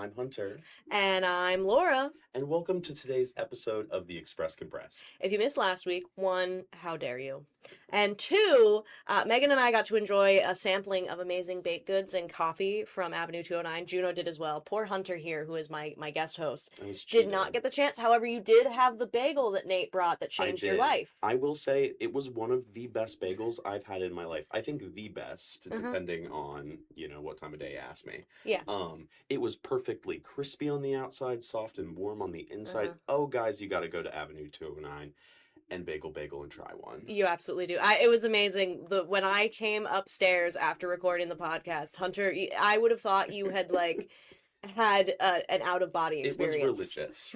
I'm Hunter. And I'm Laura. And welcome to today's episode of The Express Compressed. If you missed last week, one, how dare you? And two, Megan and I got to enjoy a sampling of amazing baked goods and coffee from Avenue 209. Juno did as well. Poor Hunter here, who is my guest host, did not get the chance. However, you did have the bagel that Nate brought that changed your life. I will say it was one of the best bagels I've had in my life. I think the best, depending on, what time of day you ask me. Yeah. It was perfectly crispy on the outside, soft and warm on the inside. Oh, guys, you got to go to Avenue 209 and bagel and try one. You absolutely do. It was amazing. When I came upstairs after recording the podcast, Hunter, I would have thought you had had an out-of-body experience. It was religious.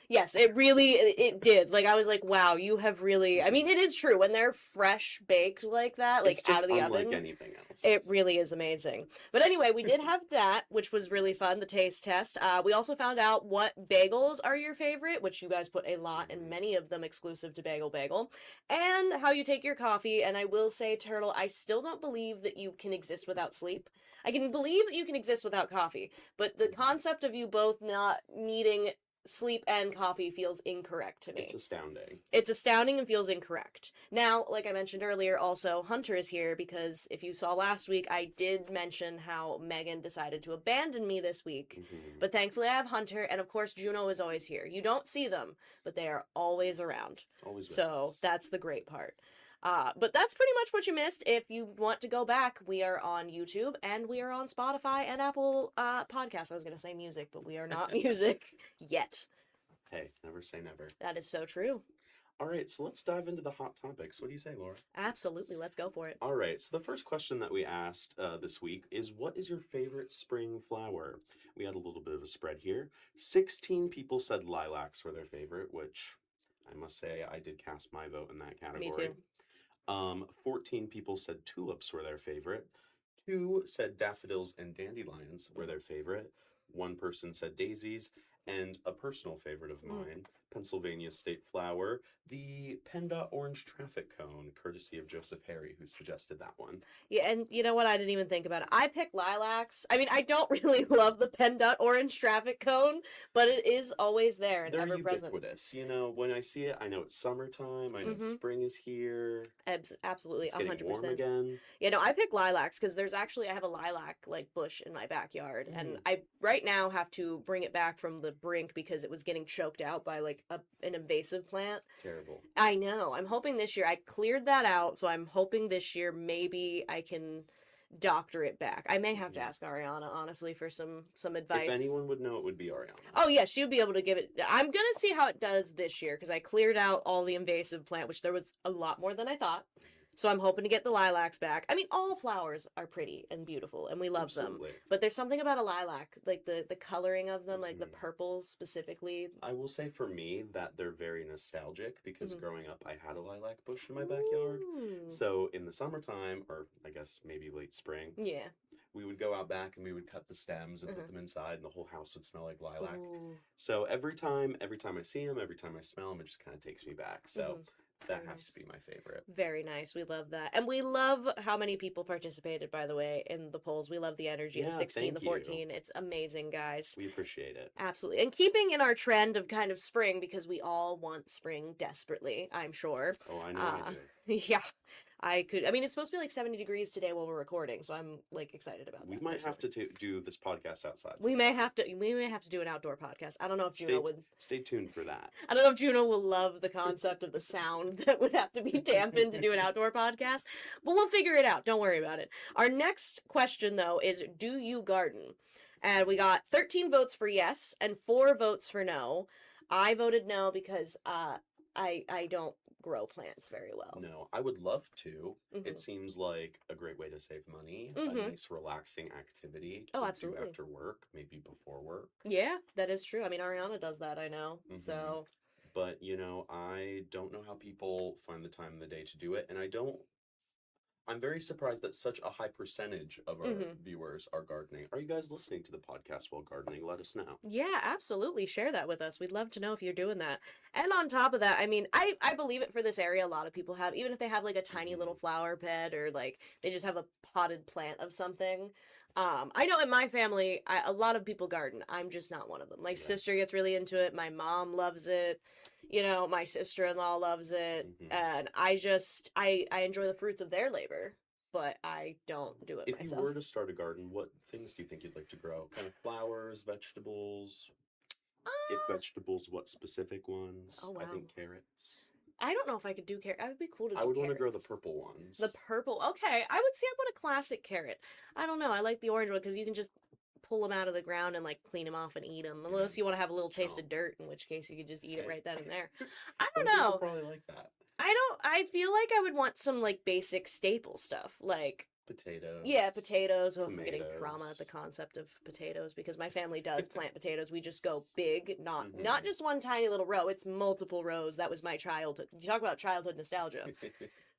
Yes, it did. I was like, wow, you have really, I mean, it is true. When they're fresh baked like that, it's out of the oven. It's unlike anything else. It really is amazing. But anyway, we did have that, which was really fun, the taste test. We also found out what bagels are your favorite, which you guys put a lot, and many of them exclusive to Bagel, and how you take your coffee. And I will say, Turtle, I still don't believe that you can exist without sleep. I can believe that you can exist without coffee, but the concept of you both not needing sleep and coffee feels incorrect to me. It's astounding. It's astounding and feels incorrect. Now, like I mentioned earlier, also, Hunter is here because if you saw last week, I did mention how Megan decided to abandon me this week. But thankfully I have Hunter, and of course Juno is always here. You don't see them, but they are always around. Always with so us. That's the great part. But that's pretty much what you missed. If you want to go back, we are on YouTube and we are on Spotify and Apple Podcasts. I was going to say music, but we are not music yet. Hey, never say never. That is so true. All right, so let's dive into the hot topics. What do you say, Laura? Absolutely. Let's go for it. All right, so the first question that we asked this week is, what is your favorite spring flower? We had a little bit of a spread here. 16 people said lilacs were their favorite, which I must say I did cast my vote in that category. Me too. 14 people said tulips were their favorite. 2 said daffodils and dandelions were their favorite. 1 person said daisies. And a personal favorite of mine, Pennsylvania state flower, the PennDOT orange traffic cone, courtesy of Joseph Harry, who suggested that one. Yeah, and you know what? I didn't even think about it. I picked lilacs. I mean, I don't really love the PennDOT orange traffic cone, but it is always there and ever present. They're ubiquitous. When I see it, I know it's summertime. I know spring is here. Absolutely, 100%. It's getting warm again. Yeah, no, I pick lilacs because I have a lilac bush in my backyard, and I right now have to bring it back from the brink because it was getting choked out by an invasive plant. Terrible. I know. I'm hoping this year I cleared that out, so I'm hoping this year maybe I can doctor it back. I may have to ask Ariana, honestly, for some advice. If anyone would know, it would be Ariana. Oh yeah, she would be able to give it. I'm gonna see how it does this year because I cleared out all the invasive plant, which there was a lot more than I thought. So I'm hoping to get the lilacs back. I mean, all flowers are pretty and beautiful, and we love them. But there's something about a lilac, the coloring of them, the purple specifically. I will say for me that they're very nostalgic because growing up, I had a lilac bush in my backyard. So in the summertime, or I guess maybe late spring, we would go out back and we would cut the stems and put them inside, and the whole house would smell like lilac. So every time I see them, every time I smell them, it just kind of takes me back. So. That has to be my favorite. Very nice. We love that. And we love how many people participated, by the way, in the polls. We love the energy, the 16, the 14. It's amazing, guys. We appreciate it. Absolutely. And keeping in our trend of kind of spring, because we all want spring desperately, I'm sure. Oh, I know I do. Yeah. It's supposed to be 70 degrees today while we're recording, so I'm excited about that. We might have to do this podcast outside. We may have to do an outdoor podcast. I don't know if Juno would. Stay tuned for that. I don't know if Juno will love the concept of the sound that would have to be dampened to do an outdoor podcast, but we'll figure it out. Don't worry about it. Our next question, though, is do you garden? And we got 13 votes for yes and 4 votes for no. I voted no because I don't grow plants very well. No, I would love to. It seems like a great way to save money, a nice relaxing activity to do after work, maybe before work. Yeah, that is true. I mean, Ariana does that, I know. So, but I don't know how people find the time in the day to do it, and I'm very surprised that such a high percentage of our viewers are gardening. Are you guys listening to the podcast while gardening? Let us know. Yeah, absolutely. Share that with us. We'd love to know if you're doing that. And on top of that, I mean, I believe it for this area. A lot of people have, even if they have a tiny little flower bed or they just have a potted plant of something. I know in my family, a lot of people garden. I'm just not one of them. My sister gets really into it. My mom loves it. You know, my sister-in-law loves it. And I enjoy the fruits of their labor, but I don't do it myself. If you were to start a garden, what things do you think you'd like to grow? Kind of flowers, vegetables? If vegetables, what specific ones? Oh, wow. I think carrots. I don't know if I could do carrot. It would be cool to do I would carrots. want to grow the purple ones. The purple? Okay. I would say I want a classic carrot. I don't know. I like the orange one because you can just pull them out of the ground and, like, clean them off and eat them. Unless you want to have a little taste of dirt, in which case you could just eat it right then and there. I don't know. Some people probably like that. I feel like I would want some, like, basic staple stuff. Like... Potatoes. Yeah, potatoes. Oh, I'm tomatoes. getting trauma at the concept of potatoes because my family does plant potatoes. We just go big, not just one tiny little row. It's multiple rows. That was my childhood. You talk about childhood nostalgia.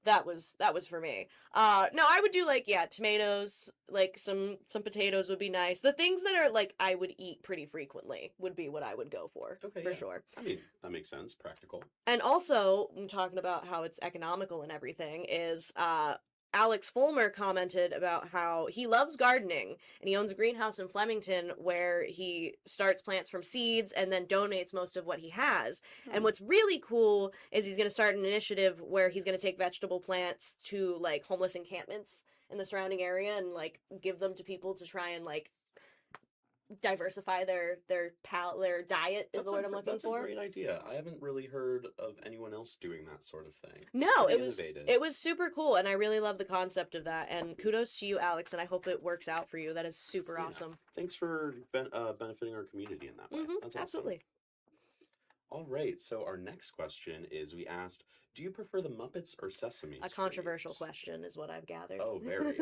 That was for me. No, I would do like tomatoes, like some potatoes would be nice. The things that are like I would eat pretty frequently would be what I would go for sure. I mean, that makes sense, practical. And also, I'm talking about how it's economical and everything is Alex Fulmer commented about how he loves gardening and he owns a greenhouse in Flemington where he starts plants from seeds and then donates most of what he has. And what's really cool is he's going to start an initiative where he's going to take vegetable plants to like homeless encampments in the surrounding area and like give them to people to try and like diversify their diet is the word I'm looking for. That's a great idea. I haven't really heard of anyone else doing that sort of thing. No, it was super cool, and I really love the concept of that. And kudos to you, Alex, and I hope it works out for you. That is super awesome. Thanks for benefiting our community in that way. That's awesome. Absolutely. All right, so our next question is we asked, do you prefer the Muppets or Sesame Street? A controversial question is what I've gathered. Oh, very.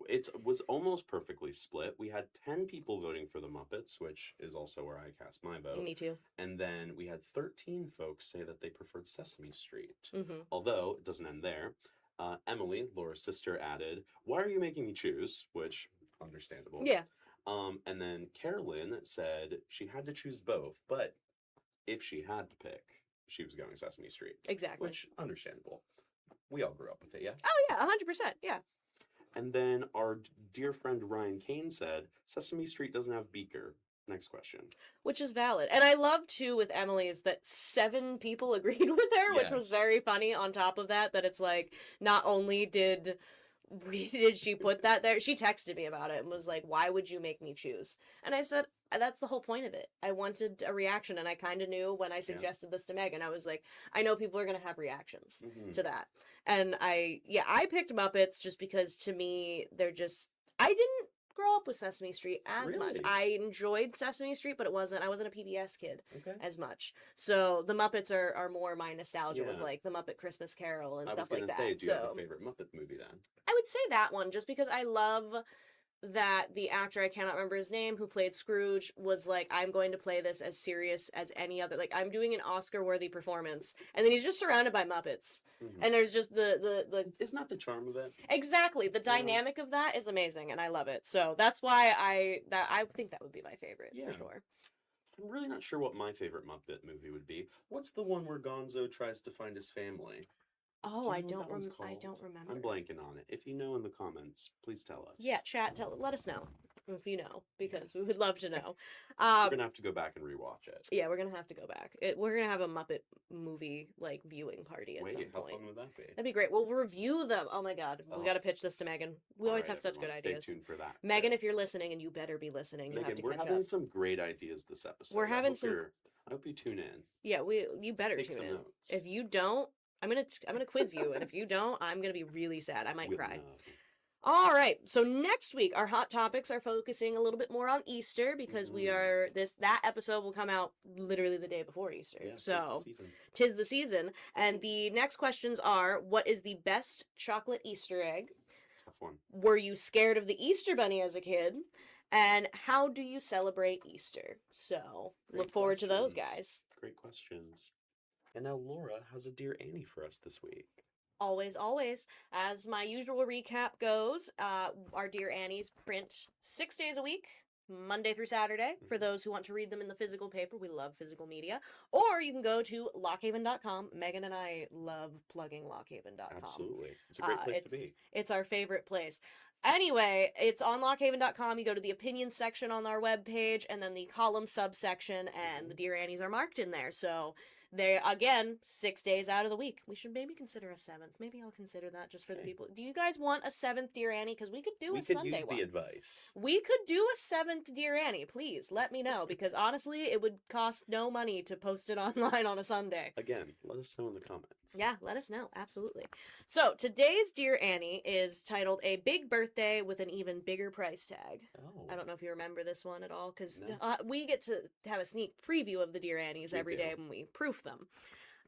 It was almost perfectly split. We had 10 people voting for the Muppets, which is also where I cast my vote. Me too. And then we had 13 folks say that they preferred Sesame Street. Although, it doesn't end there. Emily, Laura's sister, added, why are you making me choose? Which, understandable. Yeah. And then Carolyn said she had to choose both, but if she had to pick, she was going Sesame Street. Exactly. Which, understandable. We all grew up with it, yeah? Oh, yeah, 100%, yeah. And then our dear friend Ryan Kane said, Sesame Street doesn't have Beaker. Next question. Which is valid. And I love, too, with Emily, is that 7 people agreed with her, which was very funny on top of that it's like, not only did she put that there, she texted me about it and was like, why would you make me choose? And I said, that's the whole point of it. I wanted a reaction, and I kind of knew when I suggested this to Megan. I was like, I know people are going to have reactions to that. And I picked Muppets just because, to me, they're just... I didn't grow up with Sesame Street as much. I enjoyed Sesame Street, but I wasn't a PBS kid as much. So the Muppets are more my nostalgia with, like, the Muppet Christmas Carol and stuff like that. Say, do you have a favorite Muppet movie, then? I would say that one, just because I love that the actor, I cannot remember his name, who played Scrooge, was like, I'm going to play this as serious as any other, like, I'm doing an Oscar-worthy performance, and then he's just surrounded by Muppets, and there's just the... Isn't that the charm of it? Exactly, the dynamic of that is amazing, and I love it, so that's why I think that would be my favorite, for sure. I'm really not sure what my favorite Muppet movie would be. What's the one where Gonzo tries to find his family? Oh, I don't remember. I'm blanking on it. If you know in the comments, please tell us. Yeah, chat, let us know if you know, because we would love to know. We're going to have to go back and rewatch it. Yeah, we're going to have to go back. We're going to have a Muppet movie, like, viewing party at some point. How fun would that be? That'd be great. We'll review them. Oh, my God. We got to pitch this to Megan. We always have such good ideas. Stay tuned for that. Megan, if you're listening, and you better be listening, you have to catch up. We're having some great ideas this episode. We're having some... I hope you tune in. Yeah, you better tune in. Notes. If you don't, I'm gonna quiz you, and if you don't, I'm gonna be really sad. I might cry. All right. So next week, our hot topics are focusing a little bit more on Easter because that episode will come out literally the day before Easter. Yeah, so tis the season. And the next questions are: what is the best chocolate Easter egg? Tough one. Were you scared of the Easter Bunny as a kid? And how do you celebrate Easter? So look forward to those, guys. Great questions. And now Laura has a Dear Annie for us this week. Always, always. As my usual recap goes, our Dear Annies print 6 days a week, Monday through Saturday, for those who want to read them in the physical paper. We love physical media. Or you can go to lockhaven.com. Megan and I love plugging lockhaven.com. Absolutely. It's a great place to be. It's our favorite place. Anyway, it's on lockhaven.com. You go to the opinions section on our webpage, and then the column subsection, and the Dear Annies are marked in there. So they, again, 6 days out of the week. We should maybe consider a 7th. Maybe I'll consider that just for the people. Do you guys want a 7th Dear Annie? Because we could do a Sunday one. We could use the advice. We could do a 7th Dear Annie. Please, let me know. Because honestly, it would cost no money to post it online on a Sunday. Again, let us know in the comments. Yeah, let us know. Absolutely. So, today's Dear Annie is titled A Big Birthday with an Even Bigger Price Tag. Oh. I don't know if you remember this one at all, because we get to have a sneak preview of the Dear Annies every day when we proof them.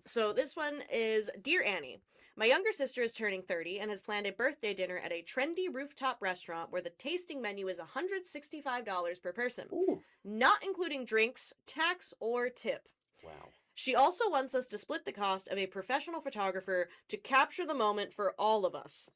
So, this one is Dear Annie. My younger sister is turning 30 and has planned a birthday dinner at a trendy rooftop restaurant where the tasting menu is $165 per person. Ooh. Not including drinks, tax, or tip. Wow. She also wants us to split the cost of a professional photographer to capture the moment for all of us.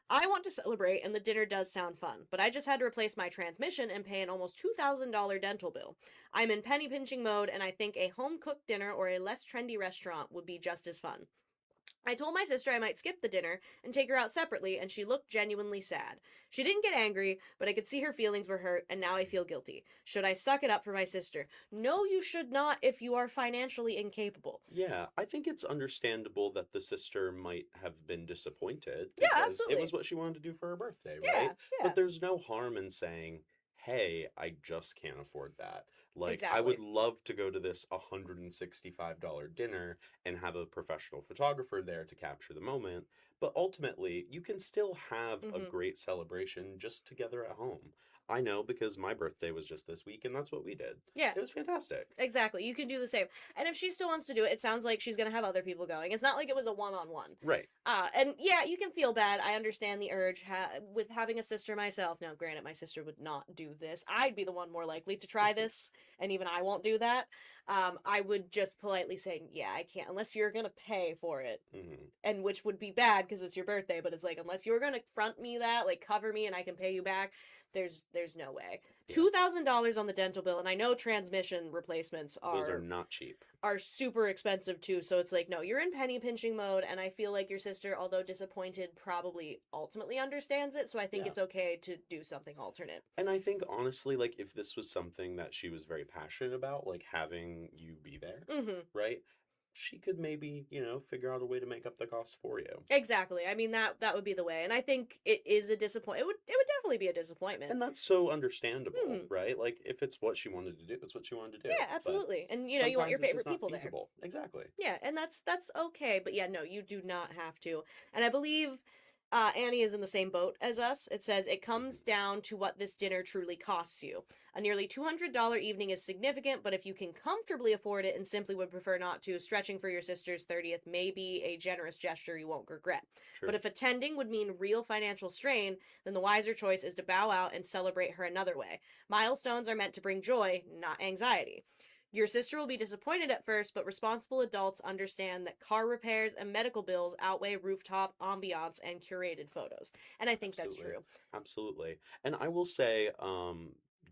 I want to celebrate, and the dinner does sound fun, but I just had to replace my transmission and pay an almost $2,000 dental bill. I'm in penny pinching mode, and I think a home-cooked dinner or a less trendy restaurant would be just as fun. I told my sister I might skip the dinner and take her out separately, and she looked genuinely sad. She didn't get angry, but I could see her feelings were hurt, and now I feel guilty. Should I suck it up for my sister? No, you should not if you are financially incapable. Yeah, I think it's understandable that the sister might have been disappointed. Yeah, absolutely. It was what she wanted to do for her birthday, right? Yeah. But there's no harm in saying, hey, I just can't afford that. Like, exactly. I would love to go to this $165 dinner and have a professional photographer there to capture the moment. But ultimately, you can still have a great celebration just together at home. I know because my birthday was just this week, and that's what we did. Yeah. It was fantastic. Exactly. You can do the same. And if she still wants to do it, it sounds like she's going to have other people going. It's not like it was a one-on-one. Right. And yeah, you can feel bad. I understand the urge with having a sister myself. Now, granted, my sister would not do this. I'd be the one more likely to try this, and even I won't do that. I would just politely say, yeah, I can't, unless you're going to pay for it. And which would be bad because it's your birthday, but it's like, unless you're going to front me that, like cover me and I can pay you back, there's no way. Yeah. $2,000 on the dental bill, and I know transmission replacements those are not cheap. Are super expensive too, so it's like, no, you're in penny pinching mode, and I feel like your sister, although disappointed, probably ultimately understands it, so I think it's okay to do something alternate. And I think, honestly, like, if this was something that she was very passionate about, like, having you be there, right? She could maybe, figure out a way to make up the cost for you. Exactly. I mean, that would be the way. And I think it is a disappointment. It would definitely be a disappointment. And that's so understandable, right? Like, if it's what she wanted to do, it's what she wanted to do. Yeah, absolutely. But and, you want your favorite people there. Exactly. Yeah, and that's okay. But yeah, no, you do not have to. And I believe Annie is in the same boat as us. It says, it comes down to what this dinner truly costs you. A nearly $200 evening is significant, but if you can comfortably afford it and simply would prefer not to, stretching for your sister's 30th may be a generous gesture you won't regret. True. But if attending would mean real financial strain, then the wiser choice is to bow out and celebrate her another way. Milestones are meant to bring joy, not anxiety. Your sister will be disappointed at first, but responsible adults understand that car repairs and medical bills outweigh rooftop ambiance and curated photos. And I think that's true. Absolutely. And I will say,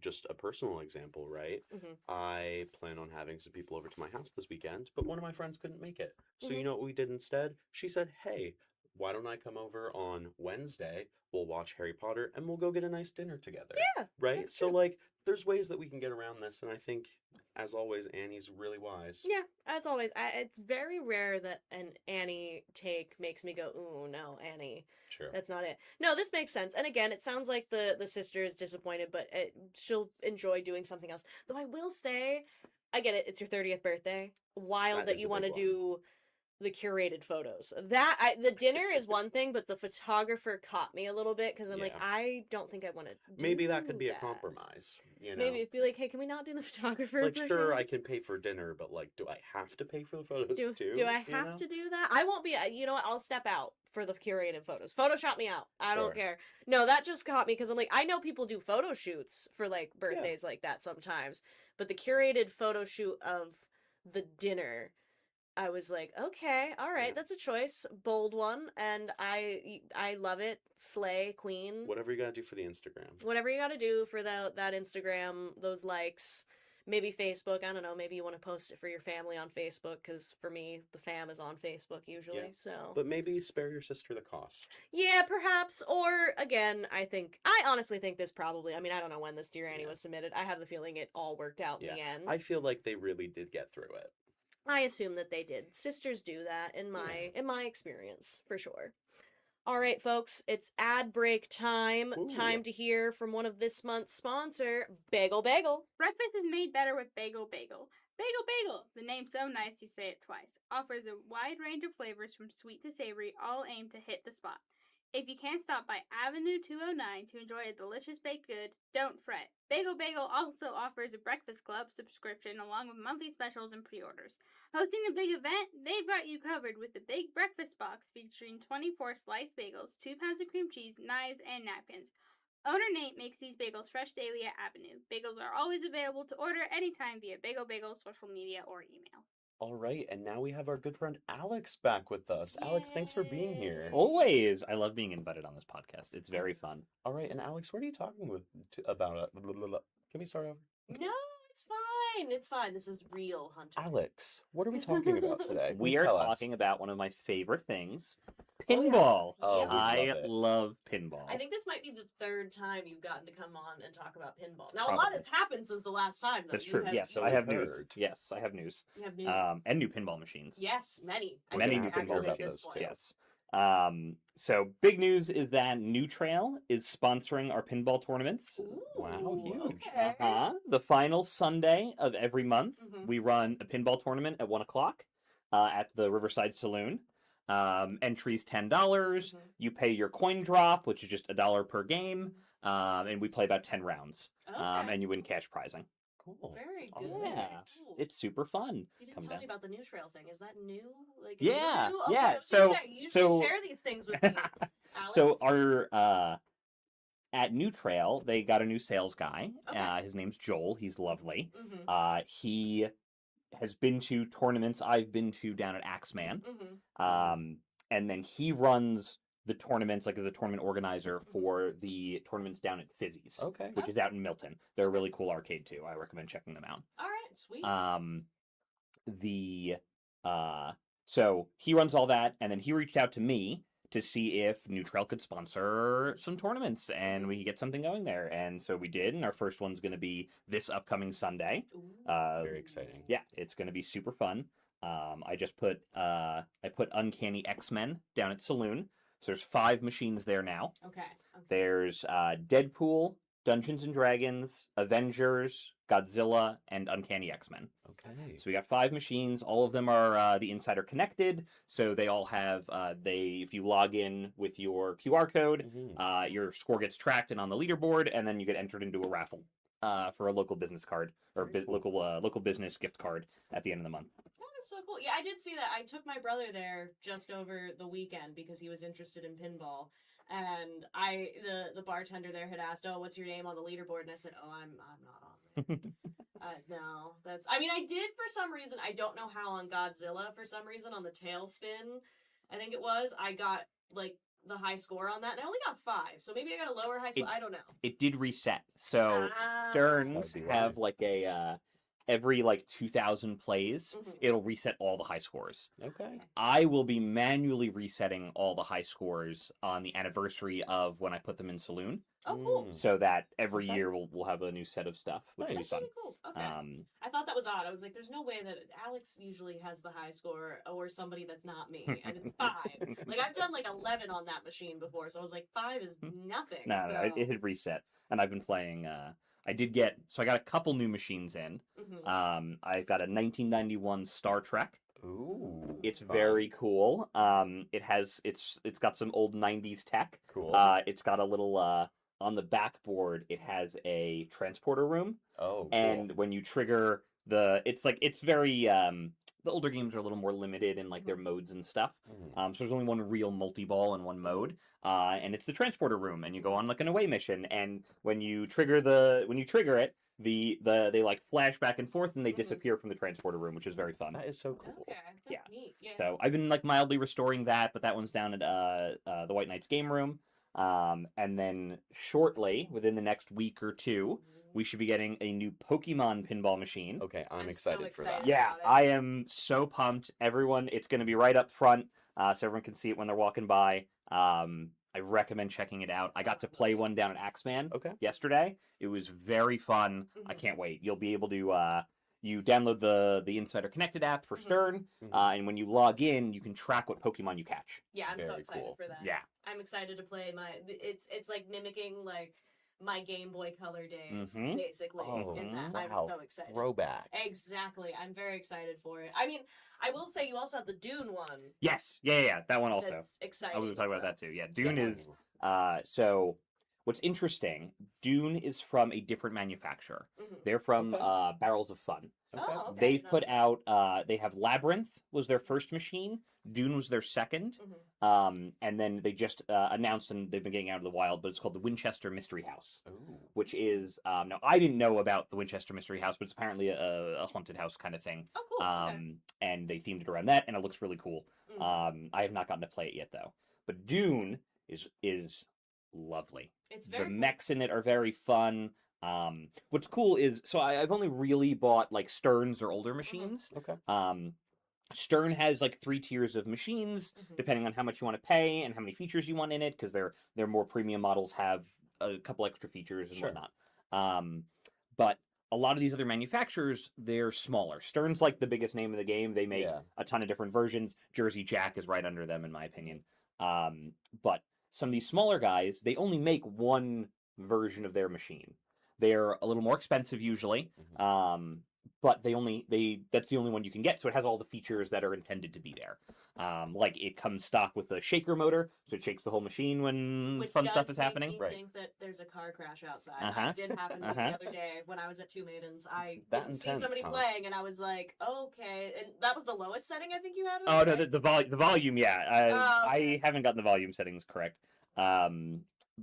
just a personal example, right? I plan on having some people over to my house this weekend, but one of my friends couldn't make it. So you know what we did instead? She said, hey, why don't I come over on Wednesday? We'll watch Harry Potter and we'll go get a nice dinner together. Yeah. Right? So, like, there's ways that we can get around this. And I think, as always, Annie's really wise. Yeah, as always. It's very rare that an Annie take makes me go, ooh, no, Annie. Sure. That's not it. No, this makes sense. And again, it sounds like the sister is disappointed, but she'll enjoy doing something else. Though I will say, I get it. It's your 30th birthday. Wild that you want to do the curated photos. The dinner is one thing, but the photographer caught me a little bit because I'm like, I don't think I want to do maybe that could be a compromise, Maybe it'd be like, hey, can we not do the photographer? Like, sure, I can pay for dinner, but like, do I have to pay for the photos too? Do I have to do that? I won't be, you know what, I'll step out for the curated photos. Photoshop me out. I don't care. No, that just caught me because I'm like, I know people do photo shoots for like birthdays like that sometimes, but the curated photo shoot of the dinner, I was like, okay, all right, that's a choice, bold one, and I love it. Slay, queen. Whatever you gotta do for the Instagram. Whatever you gotta do for that Instagram, those likes. maybe Facebook. I don't know. Maybe you want to post it for your family on Facebook, because for me, the fam is on Facebook usually. Yeah. So, but maybe spare your sister the cost. Yeah, perhaps. Or again, I honestly think this probably. I mean, I don't know when this Dear Annie was submitted. I have the feeling it all worked out in the end. I feel like they really did get through it. I assume that they did. Sisters do that in my experience, for sure. All right, folks, it's ad break time. Ooh. Time to hear from one of this month's sponsor, Bagel Bagel. Breakfast is made better with Bagel Bagel. Bagel Bagel, the name's so nice you say it twice, offers a wide range of flavors from sweet to savory, all aimed to hit the spot. If you can't stop by Avenue 209 to enjoy a delicious baked good, don't fret. Bagel Bagel also offers a breakfast club subscription along with monthly specials and pre-orders. Hosting a big event? They've got you covered with the Big Breakfast Box featuring 24 sliced bagels, 2 pounds of cream cheese, knives, and napkins. Owner Nate makes these bagels fresh daily at Avenue. Bagels are always available to order anytime via Bagel Bagel social media or email. All right, and now we have our good friend Alex back with us. Yay. Alex, thanks for being here. Always. I love being invited on this podcast. It's very fun. All right, and Alex, what are you talking about? Can we start over? No, it's fine. It's fine. This is real, Hunter. Alex, what are we talking about today? We are talking about one of my favorite things, pinball. Oh, I love pinball. I think this might be the third time you've gotten to come on and talk about pinball. Now, a lot has happened since the last time, though. That's true. Yes, I have news. Yes, I have news. You have news. And new pinball machines. Yes, many. Many new pinball machines. Yes. So big news is that New Trail is sponsoring our pinball tournaments. Ooh, wow, huge. Okay. The final Sunday of every month, we run a pinball tournament at 1 o'clock at the Riverside Saloon. Entries $10. You pay your coin drop, which is just $1 per game, and we play about 10 rounds. And you win cash prizing. Cool. Very good. Yeah, cool. It's super fun. You didn't tell me about the New Trail thing. Is that new? Like, yeah, new? Okay, yeah. So share these things with me, Alex. So our at New Trail, they got a new sales guy. Okay. His name's Joel. He's lovely. He has been to tournaments I've been to down at Axeman. And then he runs the tournaments, like as a tournament organizer for the tournaments down at Fizzy's, which is out in Milton. They're a really cool arcade too. I recommend checking them out. All right, sweet. So he runs all that, and then he reached out to me to see if New Trail could sponsor some tournaments, and we could get something going there. And so we did, and our first one's going to be this upcoming Sunday. Very exciting. Yeah, it's going to be super fun. I put Uncanny X-Men down at Saloon. So there's 5 machines there now. Okay. There's Deadpool, Dungeons and Dragons, Avengers, Godzilla, and Uncanny X-Men. Okay. So we got 5 machines. All of them are the inside are connected. So they all have if you log in with your QR code, your score gets tracked and on the leaderboard, and then you get entered into a raffle for a local business card or local business gift card at the end of the month. So cool. Yeah, I did see that. I took my brother there just over the weekend because he was interested in pinball. And the bartender there had asked, "Oh, what's your name on the leaderboard?" And I said, "Oh, I'm not on there." No, I did for some reason. I don't know how on Godzilla, for some reason, on the tailspin, I think it was, I got like the high score on that, and I only got 5. So maybe I got a lower high score. I don't know. It did reset. So Stearns have like a every like 2,000 plays, it'll reset all the high scores. Okay. I will be manually resetting all the high scores on the anniversary of when I put them in Saloon. Oh, cool. So that every year we'll have a new set of stuff, which is fun. That's really cool. Okay. I thought that was odd. I was like, there's no way that Alex usually has the high score or somebody that's not me, and it's 5. Like, I've done like 11 on that machine before, so I was like, 5 is nothing. No, it had reset, and I've been playing... I got a couple new machines in. I got a 1991 Star Trek. Ooh. It's very cool. It's got some old 90s tech. Cool. It's got a little on the backboard, it has a transporter room. Oh, cool. And when you trigger it's very the older games are a little more limited in like their modes and stuff. So there's only one real multi-ball in one mode, and it's the transporter room, and you go on like an away mission, and when you trigger it, they like flash back and forth, and they disappear from the transporter room, which is very fun. That is so cool. Okay, that's neat. Yeah. So I've been like mildly restoring that, but that one's down at the White Knights game room. And then shortly, within the next week or two, we should be getting a new Pokemon pinball machine. Okay, I'm so excited for that. Yeah, I am so pumped. Everyone, it's going to be right up front, so everyone can see it when they're walking by. I recommend checking it out. I got to play one down at Axeman yesterday. It was very fun. I can't wait. You'll be able to you download the Insider Connected app for Stern, and when you log in, you can track what Pokemon you catch. Yeah, I'm so excited for that. Yeah, I'm excited to play it's like mimicking like my Game Boy Color days, basically. In that, wow. I'm so excited. Throwback. Exactly. I'm very excited for it. I mean, I will say you also have the Dune one. Yes. Yeah. That one also. That's exciting. I was going to talk about that too. Yeah, Dune is... So, what's interesting, Dune is from a different manufacturer. They're from Barrels of Fun. Oh, okay. They've put out... they have Labyrinth was their first machine. Dune was their second. And then they just announced, and they've been getting out of the wild, but it's called the Winchester Mystery House. Which is... now, I didn't know about the Winchester Mystery House, but it's apparently a haunted house kind of thing. Oh, cool. And they themed it around that, and it looks really cool. I have not gotten to play it yet, though. But Dune is lovely. It's very the mechs in it are very fun. What's cool is, so I've only really bought like Sterns or older machines. Stern has like 3 tiers of machines, depending on how much you want to pay and how many features you want in it, because their more premium models have a couple extra features and whatnot. But a lot of these other manufacturers, they're smaller. Stern's like the biggest name in the game. They make a ton of different versions. Jersey Jack is right under them, in my opinion. But some of these smaller guys, they only make one version of their machine. They're a little more expensive usually, but that's the only one you can get, so it has all the features that are intended to be there. Like it comes stock with a shaker motor, so it shakes the whole machine when fun stuff is happening. Which does make me think that there's a car crash outside. It did happen to me the other day when I was at Two Maidens. I did see somebody playing, and I was like, okay. And that was the lowest setting I think you had? Oh, no, the volume, yeah. I haven't gotten the volume settings correct.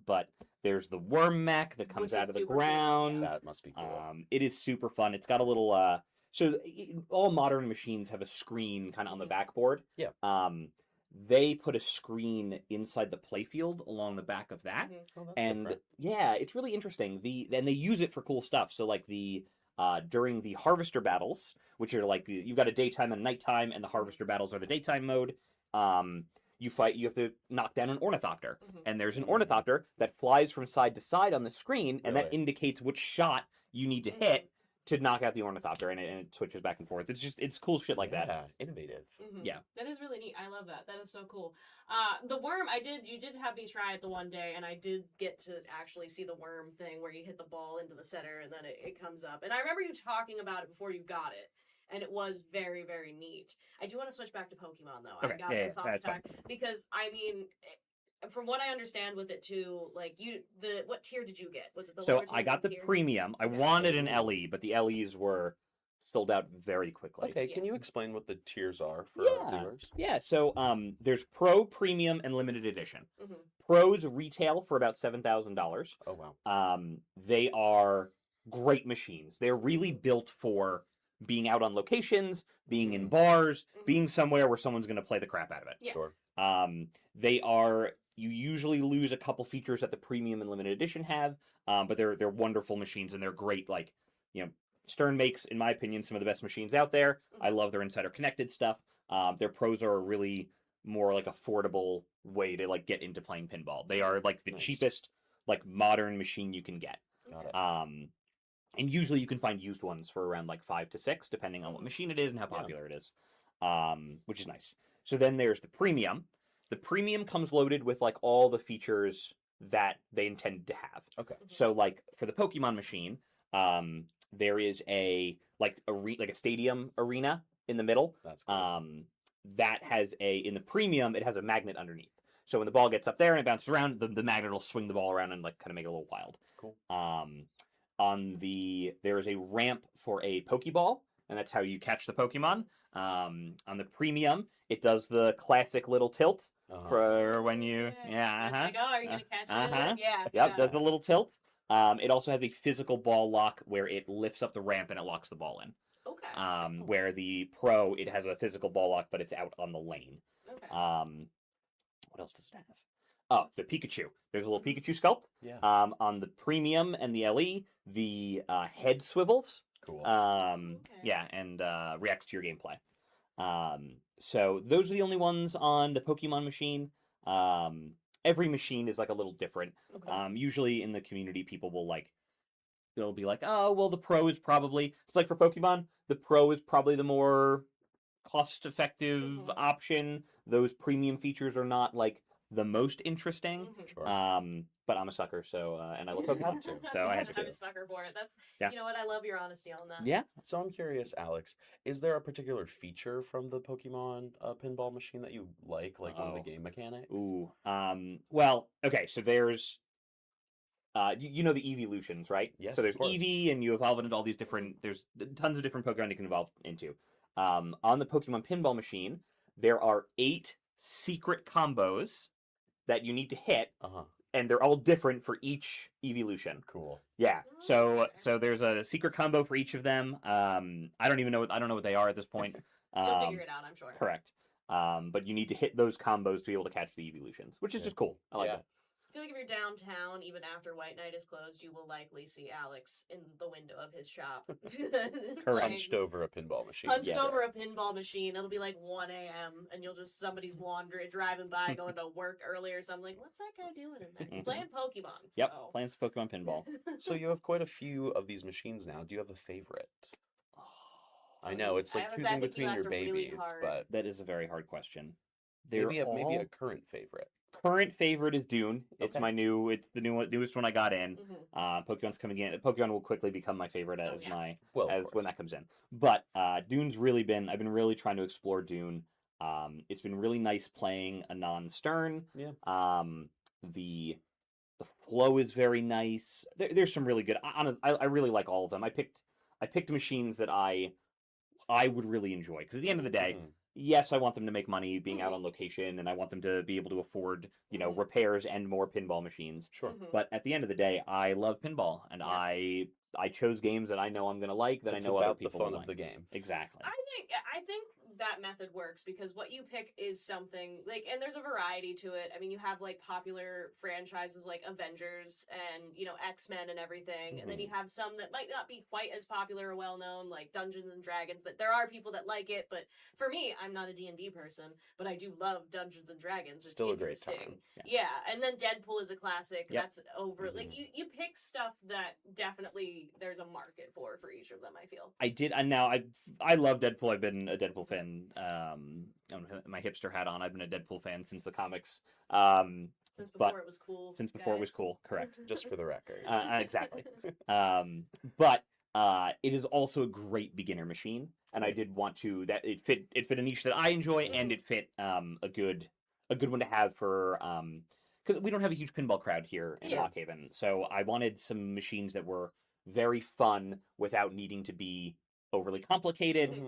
But there's the worm mech that comes out of the ground. Cool. That must be cool. It is super fun. It's got a little... all modern machines have a screen kind of on the backboard. They put a screen inside the playfield along the back of that. And different. Yeah, it's really interesting. And they use it for cool stuff. So like during the harvester battles, which are like, you've got a daytime and a nighttime, and the harvester battles are the daytime mode. You have to knock down an ornithopter. And there's an ornithopter that flies from side to side on the screen, and that indicates which shot you need to hit to knock out the ornithopter, and it switches back and forth. It's cool shit like that. Yeah, innovative. Yeah. That is really neat. I love that. That is so cool. The worm, you did have me try it the one day, and I did get to actually see the worm thing where you hit the ball into the center, and then it comes up. And I remember you talking about it before you got it. And it was very, very neat. I do want to switch back to Pokemon, though. Okay. I got this off the track. Because, I mean, from what I understand with it, too, like, what tier did you get? Was it the lower tier? So I got the premium. I wanted an LE, but the LEs were sold out very quickly. Okay, can you explain what the tiers are for our viewers? Yeah, so there's Pro, Premium, and Limited Edition. Pros retail for about $7,000. Oh, wow. They are great machines. They're really built for being out on locations, being in bars, being somewhere where someone's going to play the crap out of it. Yeah. Sure. You usually lose a couple features that the premium and limited edition have, but they're wonderful machines, and they're great. Like, Stern makes, in my opinion, some of the best machines out there. I love their Insider Connected stuff. Their pros are a really more like affordable way to like get into playing pinball. They are like the cheapest like modern machine you can get. Got it. And usually you can find used ones for around like 5 to 6, depending on what machine it is and how popular it is, which is nice. So then there's the premium. The premium comes loaded with like all the features that they intended to have. Okay. So like for the Pokemon machine, there is a stadium arena in the middle. That's cool. That has in the premium, it has a magnet underneath. So when the ball gets up there and it bounces around, the magnet will swing the ball around and like kind of make it a little wild. Cool. There is a ramp for a Pokeball, and that's how you catch the Pokemon. On the premium, it does the classic little tilt for when you, Like, oh, are you gonna catch it? Yep, does the little tilt. It also has a physical ball lock where it lifts up the ramp and it locks the ball in. Okay. Where the Pro, it has a physical ball lock, but it's out on the lane. Okay. What else does it have? Oh, the Pikachu. There's a little Pikachu sculpt. Yeah. On the premium and the LE, the head swivels. Cool. Okay. Yeah, and reacts to your gameplay. So those are the only ones on the Pokemon machine. Every machine is like a little different. Okay. Usually in the community, people will they'll be like, oh, well, the Pro is probably, it's like for Pokemon, the Pro is probably the more cost-effective option. Those premium features are not like the most interesting. Sure. But I'm a sucker, so and I love Pokemon too, so I had to. I'm a sucker for it. That's Yeah. You know what? I love your honesty on that. Yeah. So I'm curious, Alex, is there a particular feature from the Pokemon pinball machine that you like one of the game mechanics? Ooh. Well, okay, so there's you know the evolutions, right? Yes, so there's of course. Eevee, and you evolve into all these different. There's tons of different Pokemon you can evolve into. On the Pokemon pinball machine, there are 8 secret combos that you need to hit, and they're all different for each evolution. Cool. Yeah. So there's a secret combo for each of them. I don't know what they are at this point. You'll figure it out, I'm sure. Correct. But you need to hit those combos to be able to catch the evolutions, which is just cool. I like it. I feel like if you're downtown, even after White Knight is closed, you will likely see Alex in the window of his shop. Hunched over a pinball machine. Hunched over a pinball machine. It'll be like 1 a.m. and somebody's driving by, going to work early or something. Like, what's that guy doing in there? He's playing Pokemon. Yep, playing some Pokemon pinball. So you have quite a few of these machines now. Do you have a favorite? I know, it's like choosing between your babies, but... That is a very hard question. Maybe a current favorite. Current favorite is Dune. It's the newest one I got in. Pokemon's coming in. Pokemon will quickly become my favorite when that comes in. But Dune's I've been really trying to explore Dune. It's been really nice playing a non-Stern. Yeah. The flow is very nice. There's some really good. I really like all of them. I picked machines that I would really enjoy, because at the end of the day, yes, I want them to make money being out on location, and I want them to be able to afford, repairs and more pinball machines. Sure. But at the end of the day, I love pinball, and I chose games that I know I'm going to like, that I know other people the fun will of the game. Exactly. I think that method works, because what you pick is something and there's a variety to it. I mean, you have popular franchises like Avengers and X-Men and everything, and then you have some that might not be quite as popular or well known, like Dungeons and Dragons. That there are people that like it, but for me, I'm not a D&D person, but I do love Dungeons and Dragons. It's still a great time. Yeah, and then Deadpool is a classic. Yep. That's over. You pick stuff that definitely there's a market for each of them, I feel. I love Deadpool. I've been a Deadpool fan. My hipster hat on. I've been a Deadpool fan since the comics. Since before it was cool. Since before it was cool, correct. Just for the record. Exactly. But it is also a great beginner machine, and I did want to that it fit a niche that I enjoy, and it fit a good one to have for because we don't have a huge pinball crowd here in Lockhaven, so I wanted some machines that were very fun without needing to be overly complicated.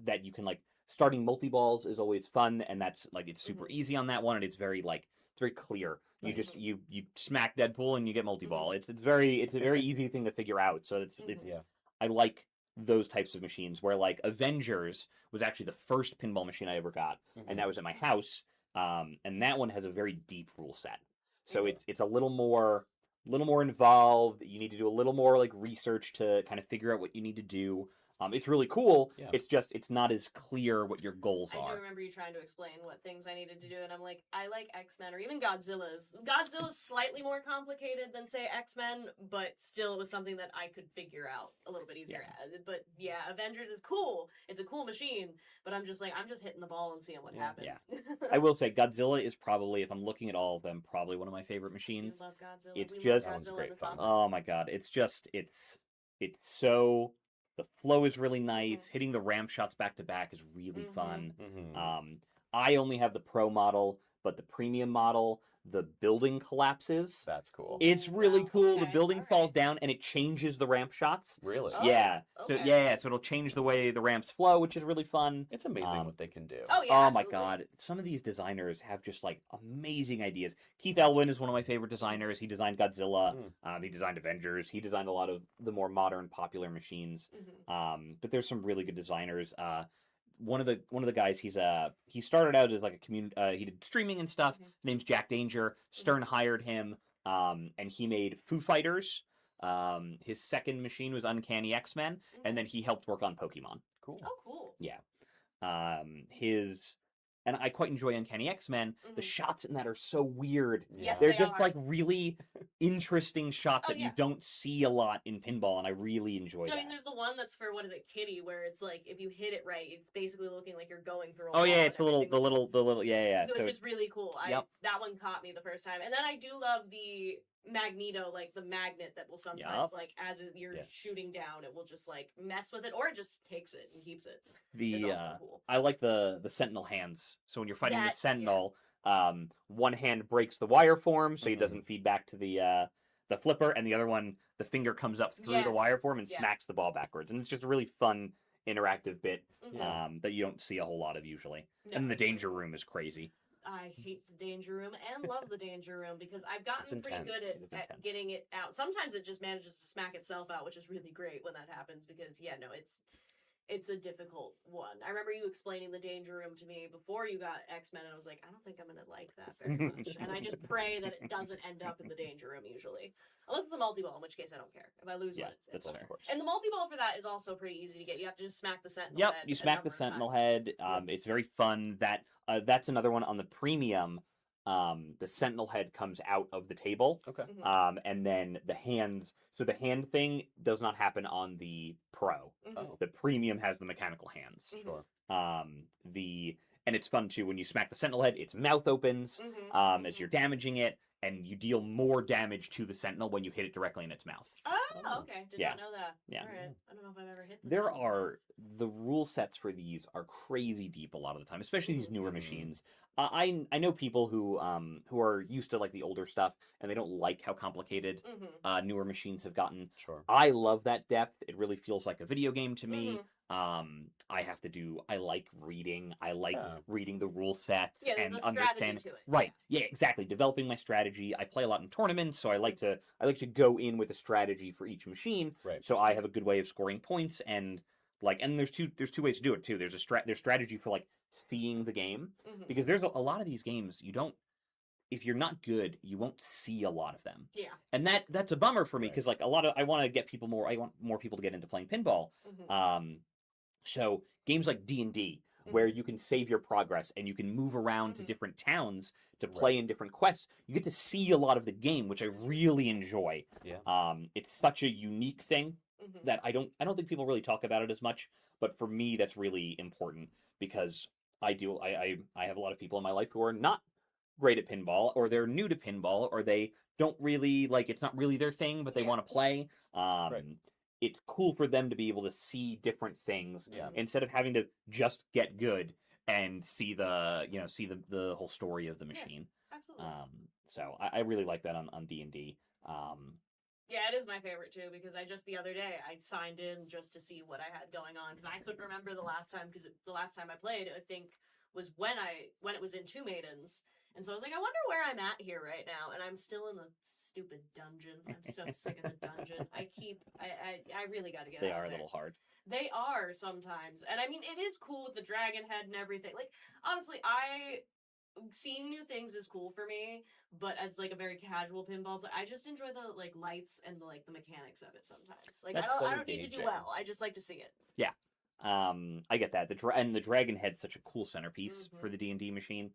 That you can starting multi-balls is always fun, and that's it's super easy on that one, and it's very it's very clear. You just you smack Deadpool and you get multi-ball. It's a very easy thing to figure out. So it's I like those types of machines where Avengers was actually the first pinball machine I ever got, and that was at my house. And that one has a very deep rule set, so it's a little more involved. You need to do a little more research to kind of figure out what you need to do. It's really cool. Yeah. It's not as clear what your goals are. I do remember you trying to explain what things I needed to do, and I'm like, I like X-Men or even Godzilla's. Godzilla's slightly more complicated than, say, X-Men, but still it was something that I could figure out a little bit easier. Yeah. But yeah, Avengers is cool. It's a cool machine, but I'm just hitting the ball and seeing what happens. Yeah. I will say Godzilla is probably, if I'm looking at all of them, probably one of my favorite machines. I love Godzilla. It's that one's great fun. Oh my god, it's so. The flow is really nice. Hitting the ramp shots back to back is really fun. I only have the Pro model, but the premium model, the building collapses. That's cool. It's really cool. Okay. The building falls down and it changes the ramp shots. Really? Yeah. Okay. So it'll change the way the ramps flow, which is really fun. It's amazing what they can do. Oh yeah. Oh absolutely. my god. Some of these designers have just amazing ideas. Keith Elwin is one of my favorite designers. He designed Godzilla. He designed Avengers. He designed a lot of the more modern popular machines. But there's some really good designers. one of the guys. He started out as like a community. He did streaming and stuff. Mhm. His name's Jack Danger. Stern hired him, and he made Foo Fighters. His second machine was Uncanny X-Men, and then he helped work on Pokemon. Cool. Oh, cool. Yeah. And I quite enjoy Uncanny X-Men. The shots in that are so weird. Yes, They're they just are. like really interesting shots Oh, that yeah. you don't see a lot in pinball, and I really enjoy that. I mean, there's the one that's for, what is it, Kitty, where it's like, if you hit it right, it's basically looking like you're going through a Oh wall yeah, and it's the little, everything, yeah. which So is really cool. Yep. That one caught me the first time. And then I do love the Magneto, like the magnet that will sometimes, like, as you're shooting down, it will just, like, mess with it, or it just takes it and keeps it. It's also cool. I like the Sentinel hands. So when you're fighting the Sentinel, one hand breaks the wire form, so it doesn't feed back to the flipper, and the other one, the finger comes up through the wire form and smacks the ball backwards. And it's just a really fun, interactive bit that you don't see a whole lot of usually. No, and the danger room is crazy. I hate the danger room and love the danger room because I've gotten pretty good at getting it out. Sometimes it just manages to smack itself out, which is really great when that happens because, it's a difficult one. I remember you explaining the danger room to me before you got X-Men, and I was like, I don't think I'm going to like that very much. And I just pray that it doesn't end up in the danger room usually. Unless it's a multi-ball, in which case I don't care. If I lose one, it's fair. And the multi-ball for that is also pretty easy to get. You have to just smack the Sentinel head. Yep, you smack the Sentinel head. It's very fun. That's another one on the premium. The Sentinel head comes out of the table. Okay. And then the hands. So the hand thing does not happen on the Pro. The premium has the mechanical hands. Sure. And it's fun too when you smack the Sentinel head. Its mouth opens as you're damaging it, and you deal more damage to the Sentinel when you hit it directly in its mouth. Oh, okay. Did not know that. Yeah. All right. I don't know if I've ever hit this. The rule sets for these are crazy deep a lot of the time, especially these newer machines. I know people who are used to like the older stuff and they don't like how complicated newer machines have gotten. Sure. I love that depth. It really feels like a video game to me. I like reading. I like reading the rule sets and understanding. To it. Right. Yeah, exactly. Developing my strategy. I play a lot in tournaments, so I like to go in with a strategy for each machine. Right. So I have a good way of scoring points and there's two ways to do it too. There's strategy for like seeing the game because there's a lot of these games if you're not good, you won't see a lot of them. Yeah. And that's a bummer for me because I want to get I want more people to get into playing pinball. So games like D&D where you can save your progress and you can move around to different towns to play in different quests, you get to see a lot of the game, which I really enjoy. Yeah. It's such a unique thing that I don't think people really talk about it as much, but for me that's really important because I have a lot of people in my life who are not great at pinball, or they're new to pinball, or they don't really it's not really their thing, but they want to play. It's cool for them to be able to see different things instead of having to just get good and see the whole story of the machine. Yeah, absolutely. So I really like that on D&D. Yeah, it is my favorite too because the other day I signed in just to see what I had going on because I couldn't remember the last time because the last time I played I think was when it was in Two Maidens. And so I was like, I wonder where I'm at here right now. And I'm still in the stupid dungeon. I'm so sick of the dungeon. I really got to get out of there. They are a little hard. They are sometimes. And I mean, it is cool with the dragon head and everything. Like, honestly, seeing new things is cool for me. But as, like, a very casual pinball player, I just enjoy the, like, lights and, the mechanics of it sometimes. Like, I don't need to do well. I just like to see it. Yeah. I get that. The dragon head's such a cool centerpiece for the D&D machine.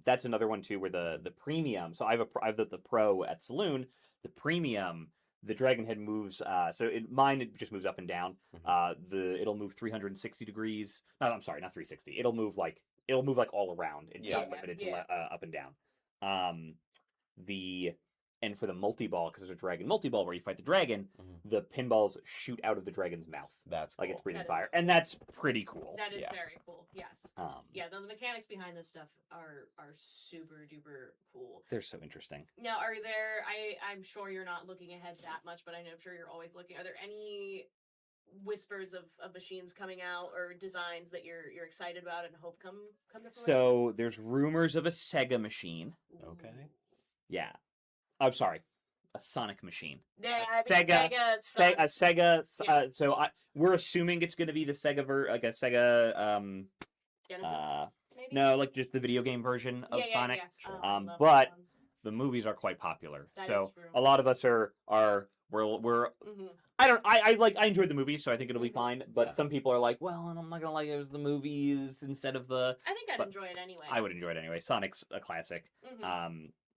That's another one too where the premium. So I have the Pro at Saloon. The premium, the dragon head moves. It just moves up and down. It'll move 360 degrees. No, I'm sorry, not 360. It'll move like all around. It's not limited to up and down. And for the multi-ball, because there's a dragon multi-ball where you fight the dragon, the pinballs shoot out of the dragon's mouth. That's cool. Like it's breathing fire. And that's pretty cool. That is very cool, yes. The mechanics behind this stuff are super duper cool. They're so interesting. Now, I'm sure you're not looking ahead that much, but I'm sure you're always looking. Are there any whispers of machines coming out or designs that you're excited about and hope come to fruition? So there's rumors of a Sega machine. Okay. Yeah. I'm sorry. a Sonic machine. Yeah, I think Sega. We're assuming it's going to be the Sega a Sega. Genesis, maybe? No, like just the video game version of Sonic. Yeah. Sure. But the movies are quite popular, That so is true. a lot of us we're I enjoyed the movies, so I think it'll be fine. But some people are like, well, I'm not gonna like it was the movies instead of the. I think I'd enjoy it anyway. I would enjoy it anyway. Sonic's a classic.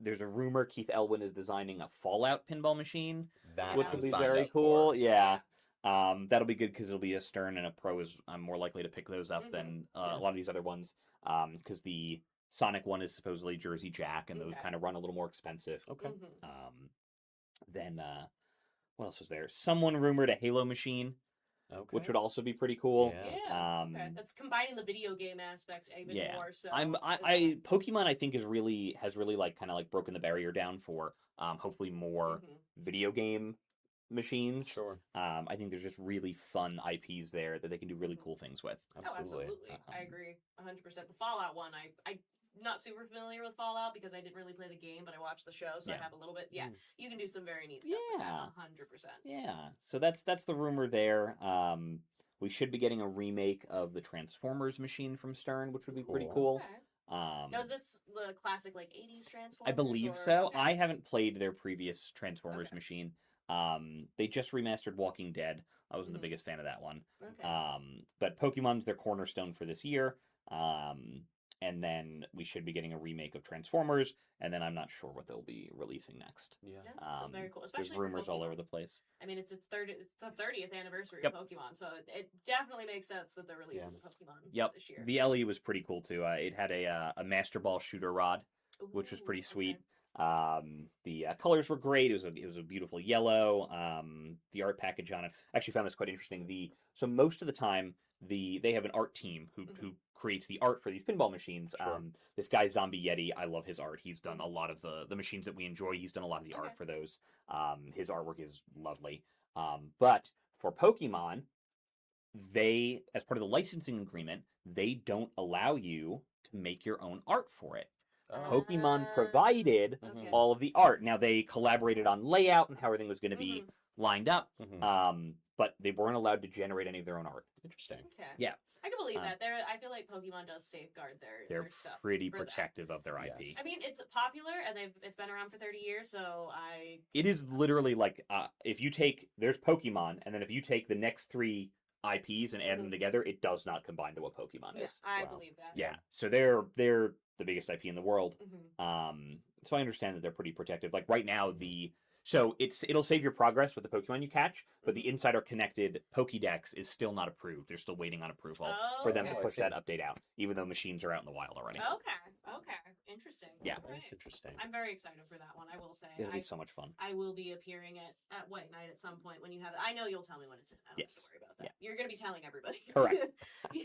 There's a rumor Keith Elwin is designing a Fallout pinball machine, which will be very cool. Yeah. That'll be good because it'll be a Stern and a Pro is I'm more likely to pick those up than a lot of these other ones. Because the Sonic one is supposedly Jersey Jack, and those kind of run a little more expensive. Okay. Then what else was there? Someone rumored a Halo machine, which would also be pretty cool. Yeah. That's combining the video game aspect even more. So Pokemon I think has really like kind of like broken the barrier down for hopefully more video game machines. Sure. I think there's just really fun IPs there that they can do really cool things with. Absolutely. I agree 100%. The Fallout one, I'm not super familiar with Fallout because I didn't really play the game, but I watched the show, so I have a little bit. Yeah, you can do some very neat stuff with that, 100%. Yeah, so that's the rumor there. We should be getting a remake of the Transformers machine from Stern, which would be pretty cool. Okay. Now, is this the classic, 80s Transformers? I believe so. Okay. I haven't played their previous Transformers machine. They just remastered Walking Dead. I wasn't the biggest fan of that one. Okay. But Pokemon's their cornerstone for this year. And then we should be getting a remake of Transformers, and then I'm not sure what they'll be releasing next. Yeah, that's still very cool. Especially there's rumors all over the place. I mean, it's the 30th anniversary of Pokemon, so it definitely makes sense that they're releasing Pokemon this year. The LE was pretty cool too. It had a Master Ball shooter rod, which was pretty sweet. The colors were great. It was a beautiful yellow. The art package on it. I actually found this quite interesting. So most of the time, they have an art team who creates the art for these pinball machines. Sure. This guy Zombie Yeti, I love his art. He's done a lot of the machines that we enjoy. He's done a lot of the art for those. His artwork is lovely. But for Pokemon, they, as part of the licensing agreement, they don't allow you to make your own art for it. Pokemon provided all of the art. Now, they collaborated on layout and how everything was going to be lined up, but they weren't allowed to generate any of their own art. Interesting. Okay. Yeah. I can believe that. I feel like Pokemon does safeguard their stuff. They're pretty protective of their IP. Yes. I mean, it's popular, and it's been around for 30 years, so It is literally like, if you take, there's Pokemon, and then if you take the next 3 IPs and add them together, it does not combine to what Pokemon is. I believe that. Yeah. So they're the biggest IP in the world. So I understand that they're pretty protective. Like right now, it'll save your progress with the Pokemon you catch, but the Insider Connected Pokédex is still not approved. They're still waiting on approval for them to push that update out, even though machines are out in the wild already. Okay. Interesting. Yeah. That's interesting. I'm very excited for that one, I will say. It'll be so much fun. I will be appearing at White Night at some point when you have it. I know you'll tell me when it's in. I don't have to worry about that. Yeah. You're going to be telling everybody. Correct.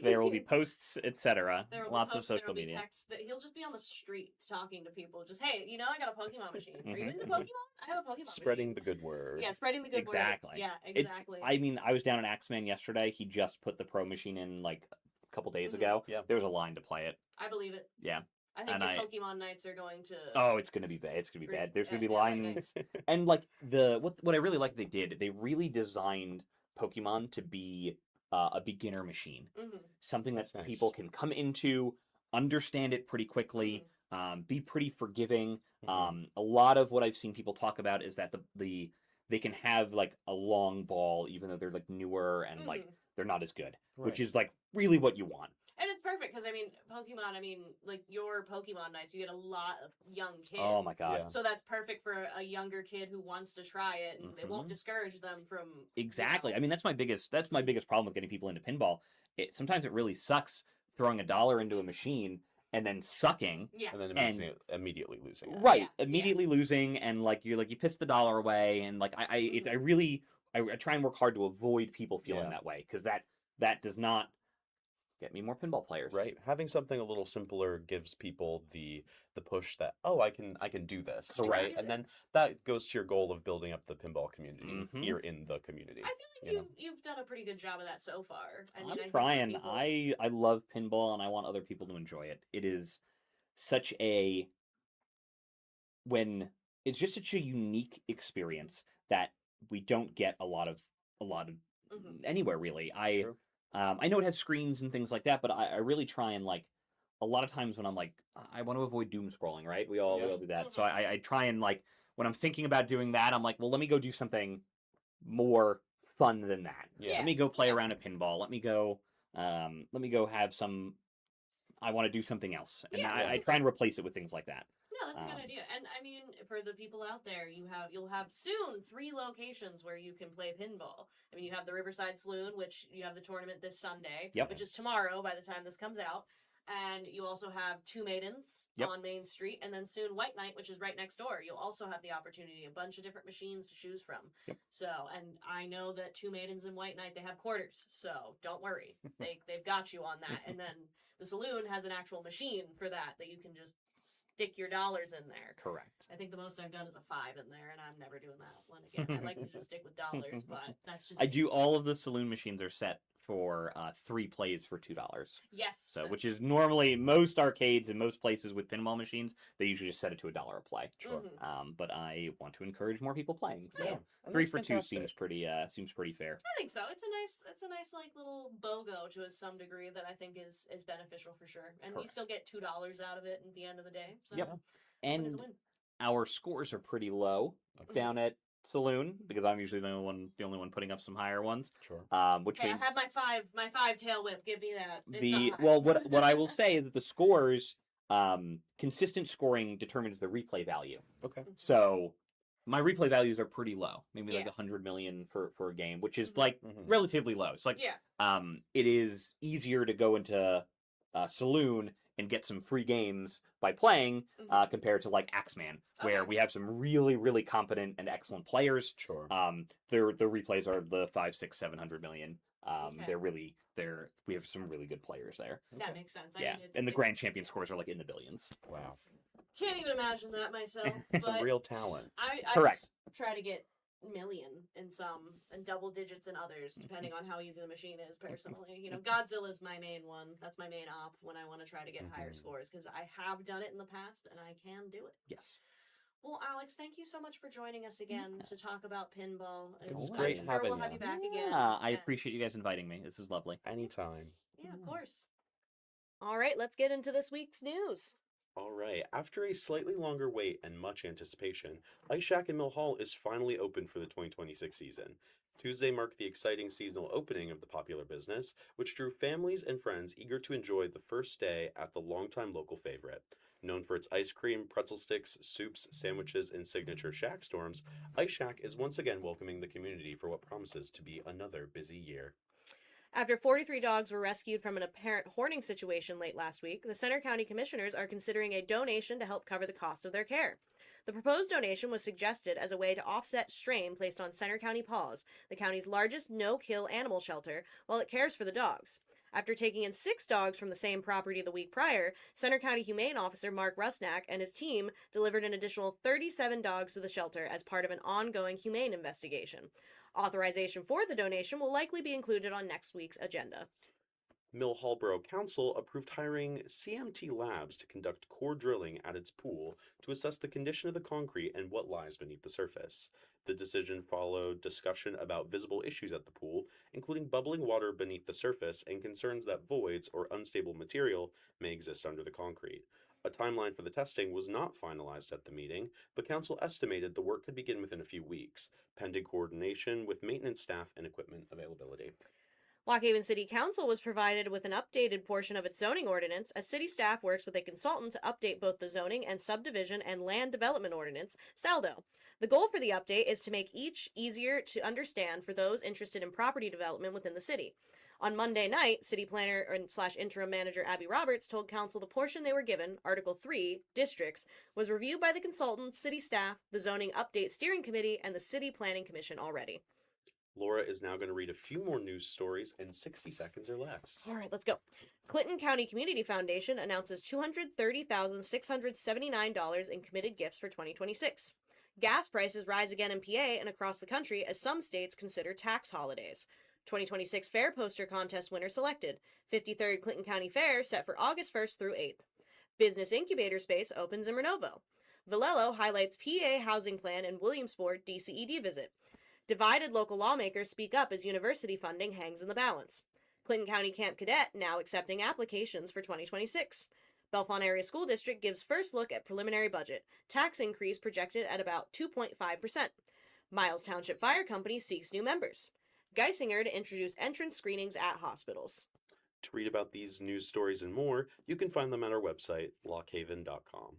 There will be posts, etc. Lots of social there will media. Be texts he'll just be on the street talking to people. Just, hey, I got a Pokemon machine. Are you into Pokemon? I have a Pokemon Spreading machine. the good word. Yeah, spreading the good word. Exactly. Yeah, exactly. I mean, I was down at Axeman yesterday. He just put the Pro machine in like a couple days ago. Yeah. There was a line to play it. I believe it. Yeah. I think the Pokemon nights are going to. Oh, it's gonna be bad. It's gonna be bad. There's gonna be lines, and like what I really like they did. They really designed Pokemon to be a beginner machine, something that people can come into, understand it pretty quickly, be pretty forgiving. A lot of what I've seen people talk about is that they can have like a long ball, even though they're like newer and like they're not as good, which is like really what you want. And it's perfect because Pokemon. Like your Pokemon nights, you get a lot of young kids. Oh my god! Yeah. So that's perfect for a younger kid who wants to try it, and it won't discourage them from. Exactly. I mean, that's my biggest problem with getting people into pinball. Sometimes it really sucks throwing $1 into a machine and then sucking. Yeah. And then immediately losing it. Right. Yeah. Immediately losing, and like you piss the $1 away, and like I try and work hard to avoid people feeling that way because that does not get me more pinball players. Right. Having something a little simpler gives people the push that, I can do this, right? And then that goes to your goal of building up the pinball community here in the community. I feel like you've done a pretty good job of that so far. I'm trying. I love pinball and I want other people to enjoy it. It is such when it's just such a unique experience that we don't get a lot of anywhere really. I know it has screens and things like that, but I really try and like a lot of times when I'm like I want to avoid doom scrolling, right? We all do that. So I try and like when I'm thinking about doing that, I'm like, well, let me go do something more fun than that. Yeah. Let me go play around a pinball. Let me go have some. I want to do something else, and I try and replace it with things like that. No, that's a good idea. And I mean, for the people out there, you'll have soon 3 locations where you can play pinball. I mean, you have the Riverside Saloon, which you have the tournament this Sunday, which is tomorrow by the time this comes out. And you also have Two Maidens on Main Street, and then soon White Knight, which is right next door. You'll also have the opportunity, a bunch of different machines to choose from. So, and I know that Two Maidens and White Knight, they have quarters, so don't worry. They've got you on that. And then the saloon has an actual machine for that you can just stick your dollars in there. Correct. I think the most I've done is a 5 in there, and I'm never doing that one again. I like to just stick with dollars, but that's just... I do all of the saloon machines are set for 3 plays for $2. Yes. So, which is normally most arcades and most places with pinball machines, they usually just set it to $1 a play. Sure. But I want to encourage more people playing. So, Yeah. 3 for $2 seems pretty fair. I think so. It's a nice like little BOGO to some degree that I think is beneficial for sure. And you still get $2 out of it at the end of the day. So and our scores are pretty low down at Saloon because I'm usually the only one putting up some higher ones. Sure. Which means I have my five tail whip. Give me that. What I will say is that the scores, consistent scoring determines the replay value. Okay. So my replay values are pretty low, maybe like 100 million for a game, which is like relatively low. It's like it is easier to go into Saloon and get some free games by playing compared to like Axeman, where we have some really, really competent and excellent players. Sure. The replays are the 500, 600, 700 million. We have some really good players there. That makes sense. Yeah. And the grand champion scores are like in the billions. Wow. Can't even imagine that myself. Some real talent. I Correct. Try to get million in some and double digits in others, depending on how easy the machine is personally. You know, Godzilla's my main one. That's my main op when I want to try to get higher scores, because I have done it in the past and I can do it. Yes. Well, Alex, thank you so much for joining us again to talk about pinball. It was great having we'll have you back again. I appreciate you guys inviting me. This is lovely. Anytime. Yeah, of course. All right, let's get into this week's news. All right, after a slightly longer wait and much anticipation, Ice Shack in Mill Hall is finally open for the 2026 season. Tuesday marked the exciting seasonal opening of the popular business, which drew families and friends eager to enjoy the first day at the longtime local favorite. Known for its ice cream, pretzel sticks, soups, sandwiches, and signature Shack storms, Ice Shack is once again welcoming the community for what promises to be another busy year. After 43 dogs were rescued from an apparent hoarding situation late last week, the Center County Commissioners are considering a donation to help cover the cost of their care. The proposed donation was suggested as a way to offset strain placed on Center County Paws, the county's largest no-kill animal shelter, while it cares for the dogs. After taking in 6 dogs from the same property the week prior, Center County Humane Officer Mark Rusnak and his team delivered an additional 37 dogs to the shelter as part of an ongoing humane investigation. Authorization for the donation will likely be included on next week's agenda. Mill Hall Borough Council approved hiring CMT Labs to conduct core drilling at its pool to assess the condition of the concrete and what lies beneath the surface. The decision followed discussion about visible issues at the pool, including bubbling water beneath the surface and concerns that voids or unstable material may exist under the concrete. A timeline for the testing was not finalized at the meeting, but council estimated the work could begin within a few weeks, pending coordination with maintenance staff and equipment availability. Lock Haven City Council was provided with an updated portion of its zoning ordinance as city staff works with a consultant to update both the zoning and subdivision and land development ordinance, SALDO. The goal for the update is to make each easier to understand for those interested in property development within the city. On Monday night, city planner / interim manager Abby Roberts told council the portion they were given, Article 3, Districts, was reviewed by the consultant, city staff, the Zoning Update Steering Committee, and the City Planning Commission already. Laura is now going to read a few more news stories in 60 seconds or less. All right, let's go. Clinton County Community Foundation announces $230,679 in committed gifts for 2026. Gas prices rise again in PA and across the country as some states consider tax holidays. 2026 Fair Poster Contest winner selected. 53rd Clinton County Fair set for August 1st through 8th. Business Incubator Space opens in Renovo. Valello highlights PA housing plan in Williamsport DCED visit. Divided local lawmakers speak up as university funding hangs in the balance. Clinton County Camp Cadet now accepting applications for 2026. Bellefonte Area School District gives first look at preliminary budget. Tax increase projected at about 2.5%. Miles Township Fire Company seeks new members. Geisinger to introduce entrance screenings at hospitals. To read about these news stories and more, you can find them at our website, lockhaven.com.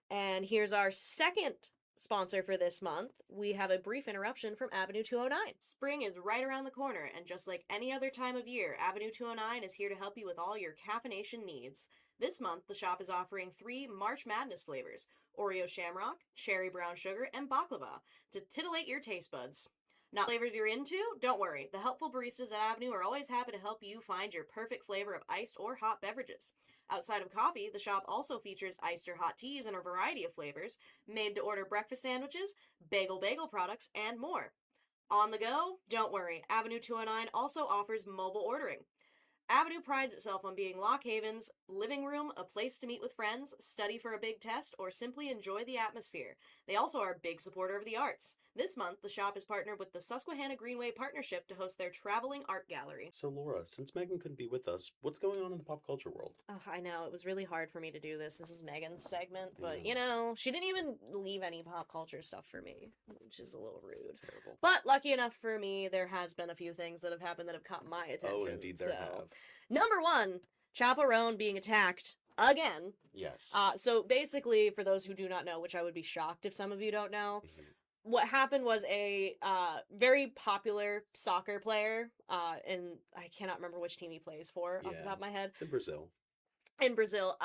And here's our second sponsor for this month. We have a brief interruption from Avenue 209. Spring is right around the corner, and just like any other time of year, Avenue 209 is here to help you with all your caffeination needs. This month, the shop is offering 3 March Madness flavors: Oreo Shamrock, Cherry Brown Sugar, and Baklava to titillate your taste buds. Not flavors you're into? Don't worry. The helpful baristas at Avenue are always happy to help you find your perfect flavor of iced or hot beverages. Outside of coffee, the shop also features iced or hot teas in a variety of flavors, made-to-order breakfast sandwiches, bagel products, and more. On the go? Don't worry. Avenue 209 also offers mobile ordering. Avenue prides itself on being Lock Haven's living room, a place to meet with friends, study for a big test, or simply enjoy the atmosphere. They also are a big supporter of the arts. This month, the shop is partnered with the Susquehanna Greenway Partnership to host their traveling art gallery. So, Laura, since Megan couldn't be with us, what's going on in the pop culture world? Oh, I know. It was really hard for me to do this. This is Megan's segment, but, she didn't even leave any pop culture stuff for me, which is a little rude. Terrible. But lucky enough for me, there has been a few things that have happened that have caught my attention. Oh, indeed there have. Number 1, Chappell Roan being attacked again. Yes. So basically, for those who do not know, which I would be shocked if some of you don't know, what happened was a very popular soccer player, and I cannot remember which team he plays for off the top of my head. It's in Brazil.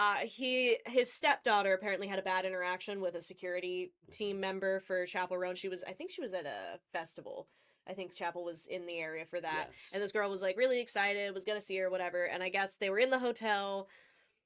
His stepdaughter apparently had a bad interaction with a security team member for Chappell Roan. I think she was at a festival. I think Chappell was in the area for that. Yes. And this girl was like really excited, was gonna see her, whatever. And I guess they were in the hotel,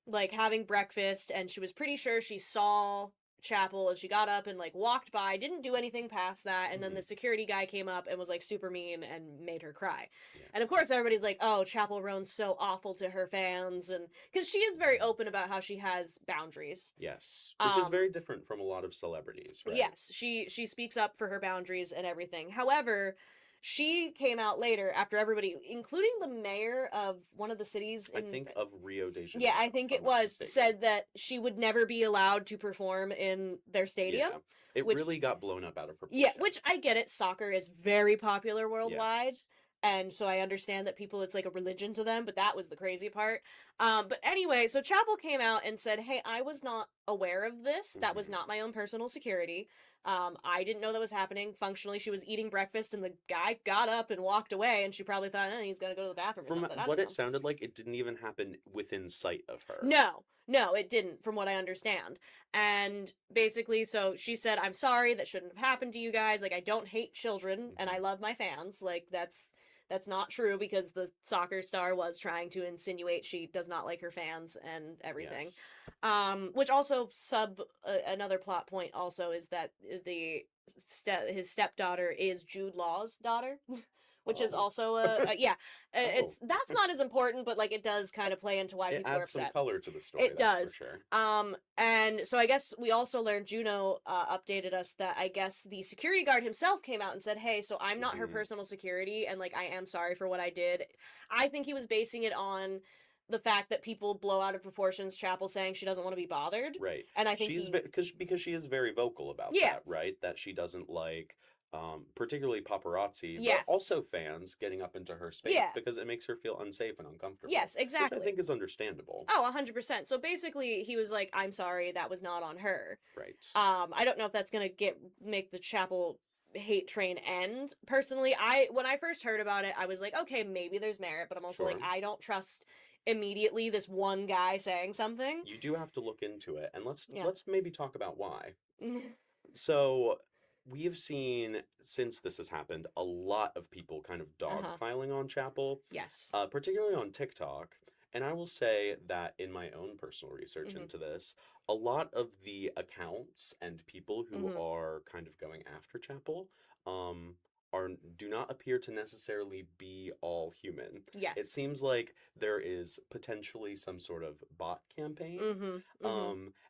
like having breakfast, and she was pretty sure she saw Chappell, and she got up and like walked by, didn't do anything past that, and then the security guy came up and was like super mean and made her cry. Yes. And of course everybody's like, oh, Chappell Roan's so awful to her fans, and because she is very open about how she has boundaries. Yes, which is very different from a lot of celebrities, right? Yes, she speaks up for her boundaries and everything. However, she came out later after everybody, including the mayor of one of the cities I think of Rio de Janeiro. Yeah, I think it was, said that she would never be allowed to perform in their stadium. Yeah, it really got blown up out of proportion. Yeah, which I get it. Soccer is very popular worldwide. Yes. And so I understand that people, it's like a religion to them, but that was the crazy part. But anyway, so Chappell came out and said, hey, I was not aware of this. That was not my own personal security. I didn't know that was happening. Functionally, she was eating breakfast and the guy got up and walked away, and she probably thought, he's going to go to the bathroom or something. From what it sounded like, it didn't even happen within sight of her. No, it didn't, from what I understand. And basically, so she said, I'm sorry, that shouldn't have happened to you guys. Like, I don't hate children, and I love my fans. Like, that's not true, because the soccer star was trying to insinuate she does not like her fans and everything. Yes. Which also another plot point also is that his stepdaughter is Jude Law's daughter, which is also that's not as important, but like it does kind of play into why people are upset. It adds some color to the story. It does. For sure. And so I guess we also learned, Juno updated us that I guess the security guard himself came out and said, hey, so I'm not her personal security, and like I am sorry for what I did. I think he was basing it on the fact that people blow out of proportions Chappell saying she doesn't want to be bothered. Right. And I think because she is very vocal about that, right? That she doesn't like particularly paparazzi, but also fans getting up into her space because it makes her feel unsafe and uncomfortable. Yes, exactly. Which I think is understandable. Oh, 100%. So basically, he was like, I'm sorry, that was not on her. Right. I don't know if that's going to make the Chappell hate train end. Personally, when I first heard about it, I was like, okay, maybe there's merit, but I'm also like, I don't trust immediately this one guy saying something. You do have to look into it, and let's maybe talk about why. So we've seen, since this has happened, a lot of people kind of dogpiling on Chappell. Yes. Particularly on TikTok. And I will say that in my own personal research into this, a lot of the accounts and people who are kind of going after Chappell do not appear to necessarily be all human. Yes. It seems like there is potentially some sort of bot campaign.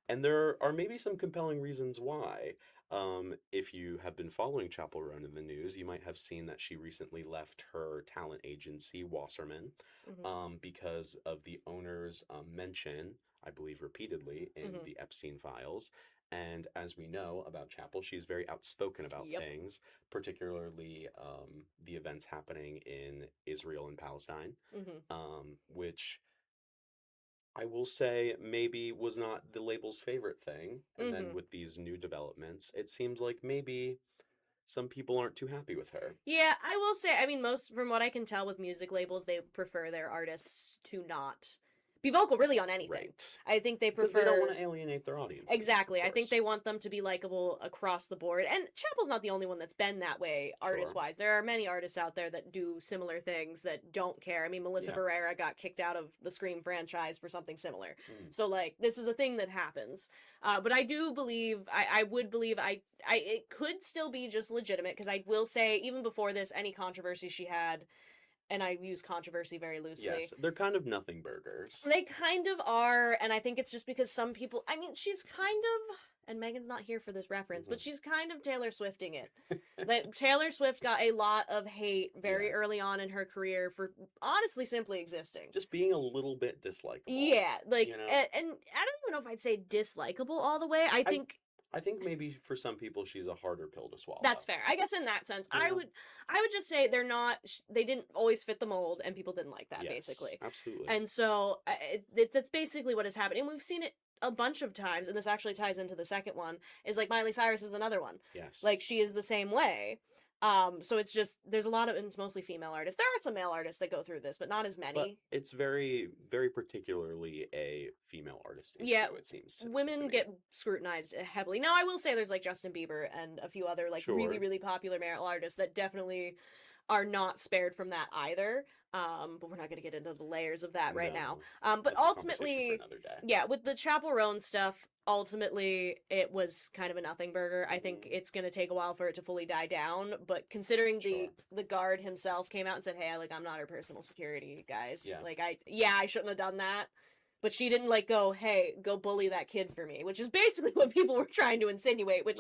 And there are maybe some compelling reasons why. If you have been following Chappell Roan in the news, you might have seen that she recently left her talent agency, Wasserman, because of the owner's mention, I believe repeatedly, in the Epstein files. And as we know about Chappell, she's very outspoken about things, particularly the events happening in Israel and Palestine, which I will say maybe was not the label's favorite thing. And then with these new developments, it seems like maybe some people aren't too happy with her. Yeah, I will say, I mean, most, from what I can tell with music labels, they prefer their artists to not be vocal really on anything. Right. I think they prefer... Because they don't want to alienate their audience. Exactly. I think they want them to be likable across the board. And Chappell's not the only one that's been that way, artist-wise. There are many artists out there that do similar things that don't care. I mean, Melissa Barrera got kicked out of the Scream franchise for something similar. So, like, this is a thing that happens. But I do believe, I would believe, it could still be just legitimate, because I will say, even before this, any controversy she had... And I use controversy very loosely. Yes, they're kind of nothing burgers. They kind of are, and I think it's just because some people... I mean, she's kind of... And Megan's not here for this reference, but she's kind of Taylor Swifting it. That Taylor Swift got a lot of hate very early on in her career for honestly simply existing. Just being a little bit dislikable. Yeah, like, you know? And I don't even know if I'd say dislikable all the way. I think maybe for some people she's a harder pill to swallow. That's fair. I guess in that sense, I would just say they didn't always fit the mold, and people didn't like that, basically. Absolutely. And so that's basically what has happened. And we've seen it a bunch of times, and this actually ties into the second one, is like Miley Cyrus is another one. Yes. Like, she is the same way. So it's just, there's a lot of, and it's mostly female artists. There are some male artists that go through this, but not as many. But it's very, very particularly a female artist issue, it seems to women me. get scrutinized heavily. Now, I will say there's like Justin Bieber and a few other like really, really popular male artists that definitely are not spared from that either. But we're not going to get into the layers of that right now. But ultimately, with the Chappell Roan stuff, ultimately, it was kind of a nothing burger. I think it's going to take a while for it to fully die down. But considering the guard himself came out and said, hey, I'm not her personal security, guys. Yeah. Like, I shouldn't have done that. But she didn't, like, go, hey, go bully that kid for me, which is basically what people were trying to insinuate, which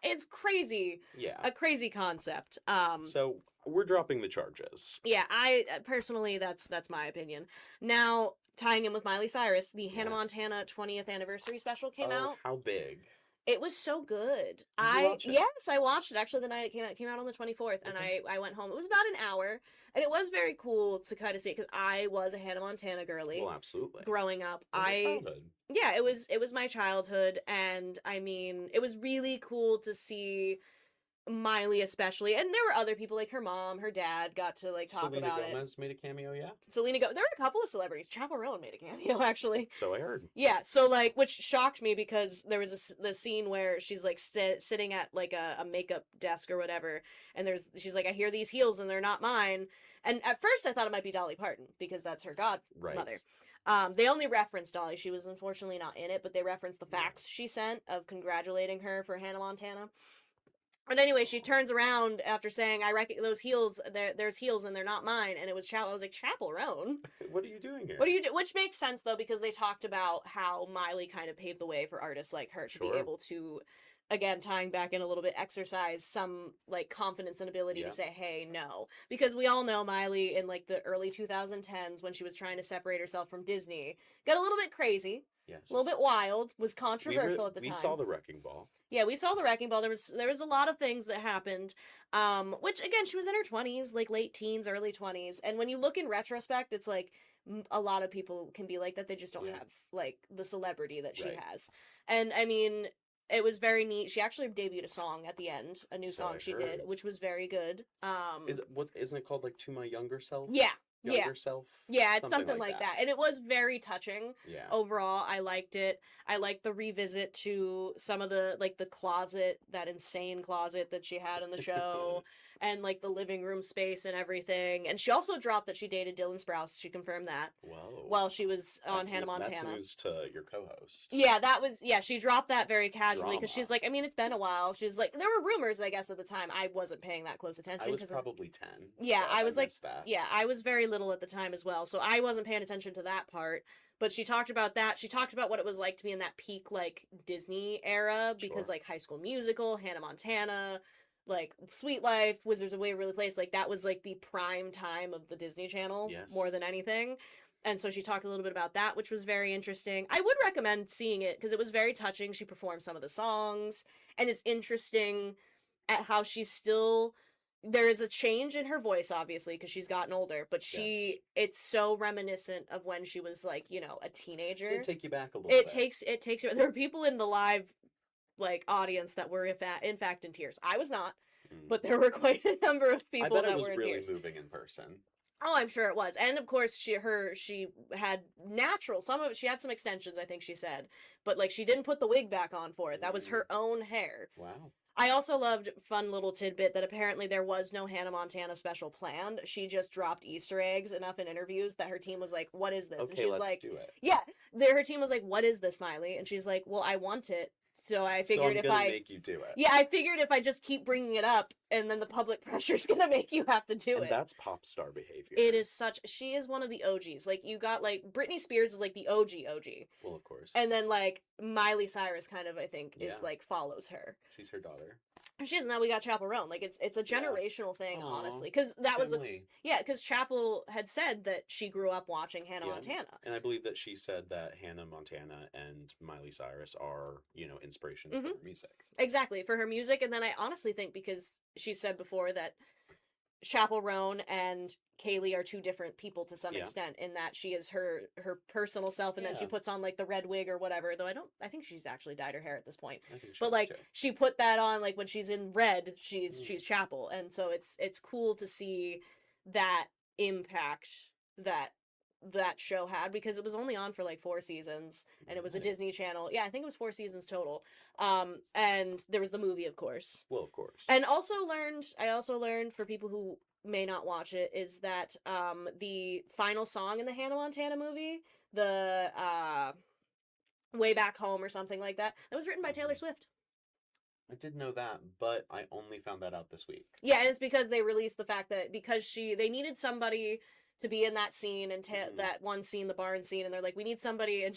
is crazy. Yeah. A crazy concept. So we're dropping the charges. Yeah, I personally, that's my opinion. Now, tying in with Miley Cyrus, the Hannah Montana 20th anniversary special came out. How big? It was so good. Did you watch it? Yes, I watched it actually the night it came out on the 24th, and I went home. It was about an hour, and it was very cool to kind of see it, because I was a Hannah Montana girly. Well, absolutely. Growing up. Childhood. Yeah, it was my childhood, and I mean, it was really cool to see Miley especially, and there were other people like her mom, her dad got to like talk Selena about Gomez made a cameo, there were a couple of celebrities. Chappell Roan made a cameo, actually. So I heard. Yeah, so like, which shocked me, because there was the scene where she's like sitting at like a makeup desk or whatever, and she's like, I hear these heels and they're not mine. And at first I thought it might be Dolly Parton, because that's her godmother. They only referenced Dolly. She was unfortunately not in it, but they referenced the fax she sent of congratulating her for Hannah Montana. But anyway, she turns around after saying, I reckon those heels, there's heels and they're not mine. And it was I was like, Chappell Roan? What are you doing here? What are you doing? Which makes sense, though, because they talked about how Miley kind of paved the way for artists like her to be able to, again, tying back in a little bit, exercise some, like, confidence and ability to say, hey, no. Because we all know Miley in, like, the early 2010s, when she was trying to separate herself from Disney, got a little bit crazy. Yes. A little bit wild, was controversial at the time. We saw the Wrecking Ball. Yeah, we saw the Wrecking Ball. There was a lot of things that happened, which, again, she was in her 20s, like late teens, early 20s. And when you look in retrospect, it's like a lot of people can be like that. They just don't have, like, the celebrity that she has. And, I mean, it was very neat. She actually debuted a song at the end, a new song she did, which was very good. Isn't it called, like, To My Younger Self? Yeah. Younger self? Yeah, it's something like that. And it was very touching. Yeah. Overall, I liked it. I liked the revisit to some of the, like, the closet, that insane closet that she had in the show. and like the living room space and everything. And she also dropped that she dated Dylan Sprouse. She confirmed that. Whoa. While she was on Hannah Montana. That's news to your co-host. Yeah, she dropped that very casually because she's like, I mean, it's been a while. She's like, there were rumors, I guess, at the time. I wasn't paying that close attention. I was probably 10. Yeah, so I was like, that. yeah, I was very little at the time as well, so I wasn't paying attention to that part. But she talked about that. She talked about what it was like to be in that peak, like, Disney era, because, like, High School Musical, Hannah Montana, like, Sweet Life, Wizards of Waverly Place, like, that was, like, the prime time of the Disney Channel, more than anything. And so she talked a little bit about that, which was very interesting. I would recommend seeing it, because it was very touching. She performed some of the songs, and it's interesting at how she's still... There is a change in her voice, obviously, because she's gotten older, but it's so reminiscent of when she was, like, you know, a teenager. It'd take you back a little bit. It takes you... There were people in the live, like, audience that were, in fact, in tears. I was not, but there were quite a number of people that were in tears. I bet it was really moving in person. Oh, I'm sure it was. And, of course, she had natural... She had some extensions, I think she said, but, like, she didn't put the wig back on for it. That was her own hair. Wow. I also loved fun little tidbit that apparently there was no Hannah Montana special planned. She just dropped Easter eggs enough in interviews that her team was like, "What is this?" Okay, and she's let's like, do it. "Yeah." Her team was like, "What is this, Miley?" And she's like, "Well, I want it." So I figured if I make you do it. Yeah, I figured if I just keep bringing it up, and then the public pressure's gonna make you have to do it. And that's pop star behavior. It is she is one of the OGs. Like, you got, like, Britney Spears is, like, the OG. Well, of course. And then, like, Miley Cyrus kind of, I think, is, like, follows her. She's her daughter. She is, now we got Chappell Roan. Like, it's a generational thing, honestly. Because that was because Chappell had said that she grew up watching Hannah Montana. And I believe that she said that Hannah Montana and Miley Cyrus are, you know, inspirations for her music. Exactly, for her music. And then I honestly think, because she said before that Chappell Roan and Kaylee are two different people to some extent, in that she is her personal self, and then she puts on, like, the red wig or whatever, though I think she's actually dyed her hair at this point. But, like, she put that on, like, when she's in red, she's Chappell, and so it's cool to see that impact that show had, because it was only on for, like, 4 seasons, and it was a Disney Channel. Yeah, I think it was 4 seasons total. And there was the movie, of course. Well, of course. And I also learned, for people who may not watch it, is that the final song in the Hannah Montana movie, the Way Back Home or something like that was written by Taylor Swift. I did know that, but I only found that out this week. Yeah, and it's because they released the fact that they needed somebody to be in that scene, and that one scene, the barn scene, and they're like, we need somebody, and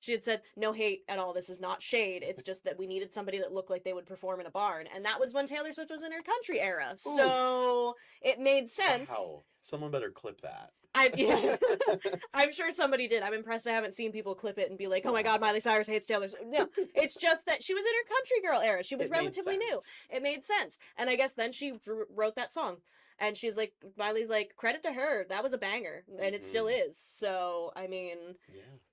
she had said, no hate at all, this is not shade, it's just that we needed somebody that looked like they would perform in a barn, and that was when Taylor Swift was in her country era, so it made sense. Wow. Someone better clip that. I'm sure somebody did. I'm impressed I haven't seen people clip it and be like, oh my god, Miley Cyrus hates Taylor Swift. No, it's just that she was in her country girl era. She was relatively new. It made sense. And I guess then she wrote that song. And she's like, Miley's like, credit to her. That was a banger. And it still is. So, I mean,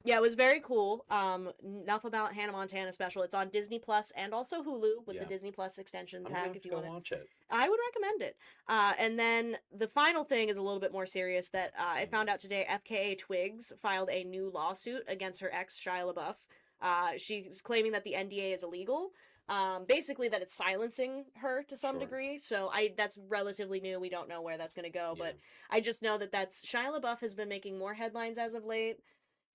yeah, it was very cool. Enough about Hannah Montana special. It's on Disney Plus and also Hulu with the Disney Plus extension pack if you want to watch it. I would recommend it. And then the final thing is a little bit more serious that I found out today. FKA Twigs filed a new lawsuit against her ex, Shia LaBeouf. She's claiming that the NDA is illegal. Basically that it's silencing her to some degree. So that's relatively new. We don't know where that's going to go, but I just know that Shia LaBeouf has been making more headlines as of late.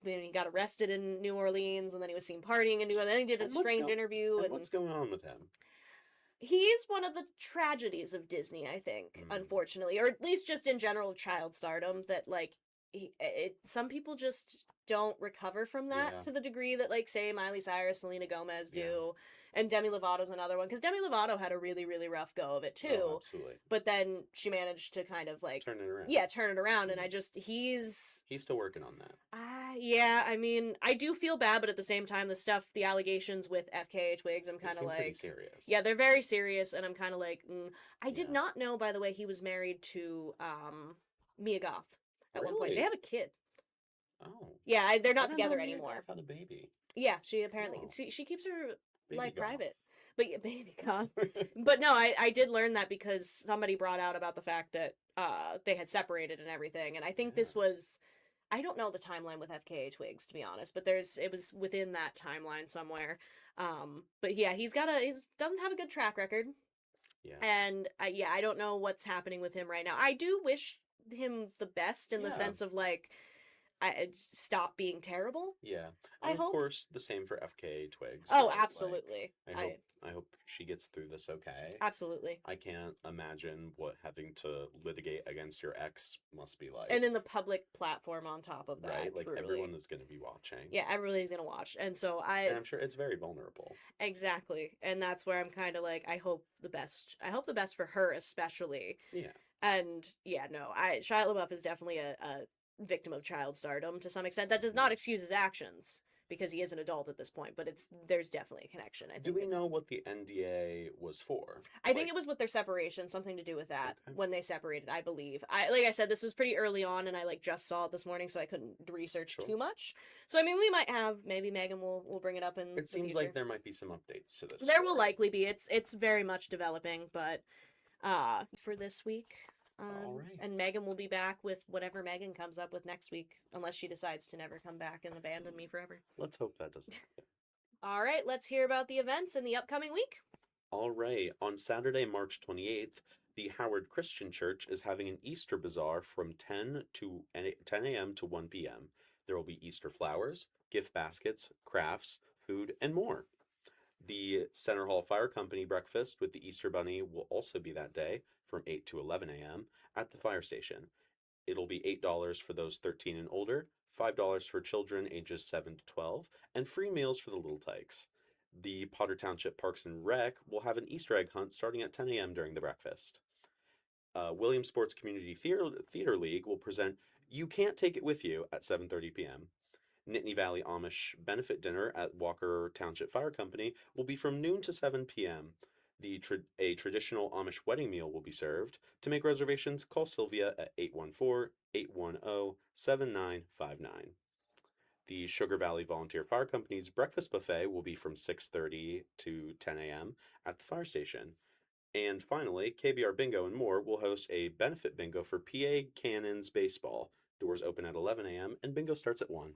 I mean, he got arrested in New Orleans, and then he was seen partying in New Orleans, then he did a strange interview. And what's going on with him? He's one of the tragedies of Disney, I think, unfortunately, or at least just in general child stardom, that, like, some people just don't recover from that to the degree that, like, say, Miley Cyrus, Selena Gomez do. And Demi Lovato's another one, because Demi Lovato had a really, really rough go of it, too. Oh, absolutely. But then she managed to kind of, like... Turn it around. Yeah, turn it around, and he's... He's still working on that. Yeah, I mean, I do feel bad, but at the same time, the allegations with FKA Twigs, I'm kind of like... pretty serious. Yeah, they're very serious, and I'm kind of like... I did not know, by the way, he was married to Mia Goth at one point. They have a kid. Oh. Yeah, they're not together anymore. Mia Goth had a baby. Yeah, she apparently... She keeps her... Baby goth. Private. But yeah, baby goth. But no, I did learn that because somebody brought out about the fact that they had separated and everything, and I think this was, I don't know the timeline with FKA Twigs, to be honest, but it was within that timeline somewhere. But yeah, he doesn't have a good track record. Yeah. And I don't know what's happening with him right now. I do wish him the best in the sense of like, stop being terrible. Yeah. I And of hope. course, the same for FKA Twigs. Oh, right? absolutely. Like, I hope she gets through this okay. Absolutely. I can't imagine what having to litigate against your ex must be like. And in the public platform on top of that. Right? Like, truly. everyone is going to be watching. Yeah, everybody's going to watch. And so And I'm sure it's very vulnerable. Exactly. And that's where I'm kind of like, I hope the best. I hope the best for her, especially. Yeah. And yeah, no, Shia LaBeouf is definitely a victim of child stardom to some extent. That does not excuse his actions because he is an adult at this point, but there's definitely a connection. I think. Do we know what the NDA was for? I think it was with their separation, something to do with that when they separated, I believe. Like I said, this was pretty early on, and I just saw it this morning, so I couldn't research too much. So I mean, we might have maybe Megan will bring it up in. It seems like there might be some updates to this. There will likely be. It's very much developing, but for this week. All right. And Megan will be back with whatever Megan comes up with next week, unless she decides to never come back and abandon me forever. Let's hope that doesn't happen. All right, let's hear about the events in the upcoming week. All right. On Saturday, March 28th, the Howard Christian Church is having an Easter Bazaar from 10 a.m. to 1 p.m. There will be Easter flowers, gift baskets, crafts, food, and more. The Center Hall Fire Company breakfast with the Easter Bunny will also be that day from 8 to 11 a.m. at the fire station. It'll be $8 for those 13 and older, $5 for children ages 7 to 12, and free meals for the little tykes. The Potter Township Parks and Rec will have an Easter egg hunt starting at 10 a.m. during the breakfast. Williamsport's Community Theater League will present You Can't Take It With You at 7:30 p.m. Nittany Valley Amish benefit dinner at Walker Township Fire Company will be from noon to 7 p.m. A traditional Amish wedding meal will be served. To make reservations, call Sylvia at 814-810-7959. The Sugar Valley Volunteer Fire Company's breakfast buffet will be from 6:30 to 10 a.m. at the fire station. And finally, KBR Bingo and More will host a benefit bingo for PA Cannons Baseball. Doors open at 11 a.m. and bingo starts at 1.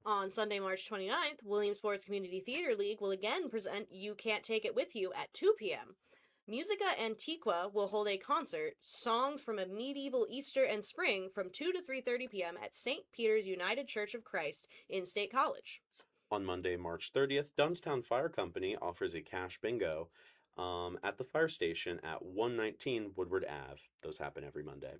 On Sunday, March 29th, Williamsport's Community Theater League will again present You Can't Take It With You at 2 p.m. Musica Antiqua will hold a concert, Songs from a Medieval Easter and Spring, from 2 to 3:30 p.m. at St. Peter's United Church of Christ in State College. On Monday, March 30th, Dunstown Fire Company offers a cash bingo at the fire station at 119 Woodward Ave. Those happen every Monday.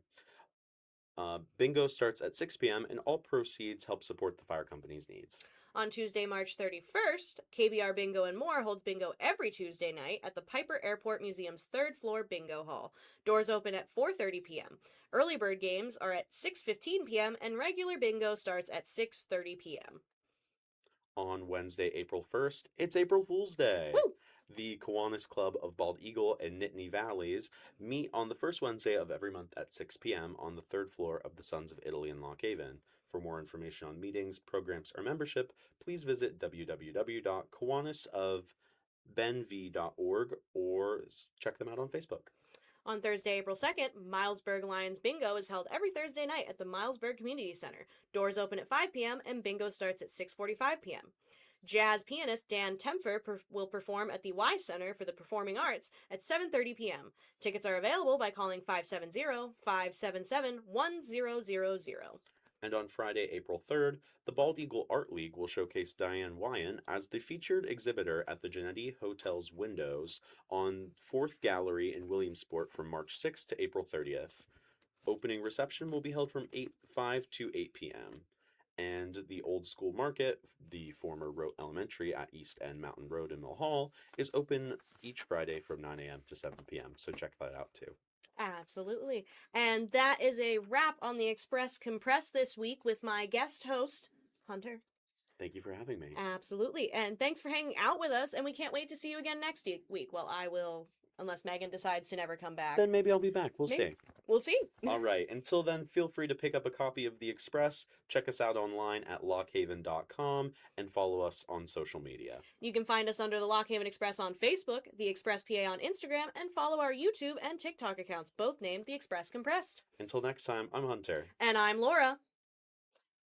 Bingo starts at 6 p.m. and all proceeds help support the fire company's needs. On Tuesday, March 31st, KBR Bingo and More holds bingo every Tuesday night at the Piper Airport Museum's 3rd floor bingo hall. Doors open at 4:30 p.m. Early bird games are at 6:15 p.m. and regular bingo starts at 6:30 p.m. On Wednesday, April 1st, it's April Fool's Day. Woo! The Kiwanis Club of Bald Eagle and Nittany Valleys meet on the first Wednesday of every month at 6 p.m. on the 3rd floor of the Sons of Italy in Lock Haven. For more information on meetings, programs, or membership, please visit www.kiwanisofbenv.org or check them out on Facebook. On Thursday, April 2nd, Milesburg Lions Bingo is held every Thursday night at the Milesburg Community Center. Doors open at 5 p.m. and bingo starts at 6:45 p.m. Jazz pianist Dan Tempfer will perform at the Y Center for the Performing Arts at 7:30 p.m. Tickets are available by calling 570-577-1000. And on Friday, April 3rd, the Bald Eagle Art League will showcase Diane Wyan as the featured exhibitor at the Genetti Hotel's windows on 4th Gallery in Williamsport from March 6th to April 30th. Opening reception will be held from 5 to 8 p.m. And the Old School Market, the former Rote Elementary at East End Mountain Road in Mill Hall, is open each Friday from 9 a.m. to 7 p.m. So check that out too. Absolutely. And that is a wrap on the Express Compress this week with my guest host, Hunter. Thank you for having me. Absolutely. And thanks for hanging out with us. And we can't wait to see you again next week. Well, I will, unless Megan decides to never come back. Then maybe I'll be back. We'll see. We'll see. All right. Until then, feel free to pick up a copy of The Express. Check us out online at lockhaven.com and follow us on social media. You can find us under the Lockhaven Express on Facebook, The Express PA on Instagram, and follow our YouTube and TikTok accounts, both named The Express Compressed. Until next time, I'm Hunter. And I'm Laura.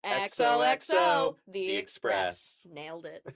XOXO, The The Express. Nailed it.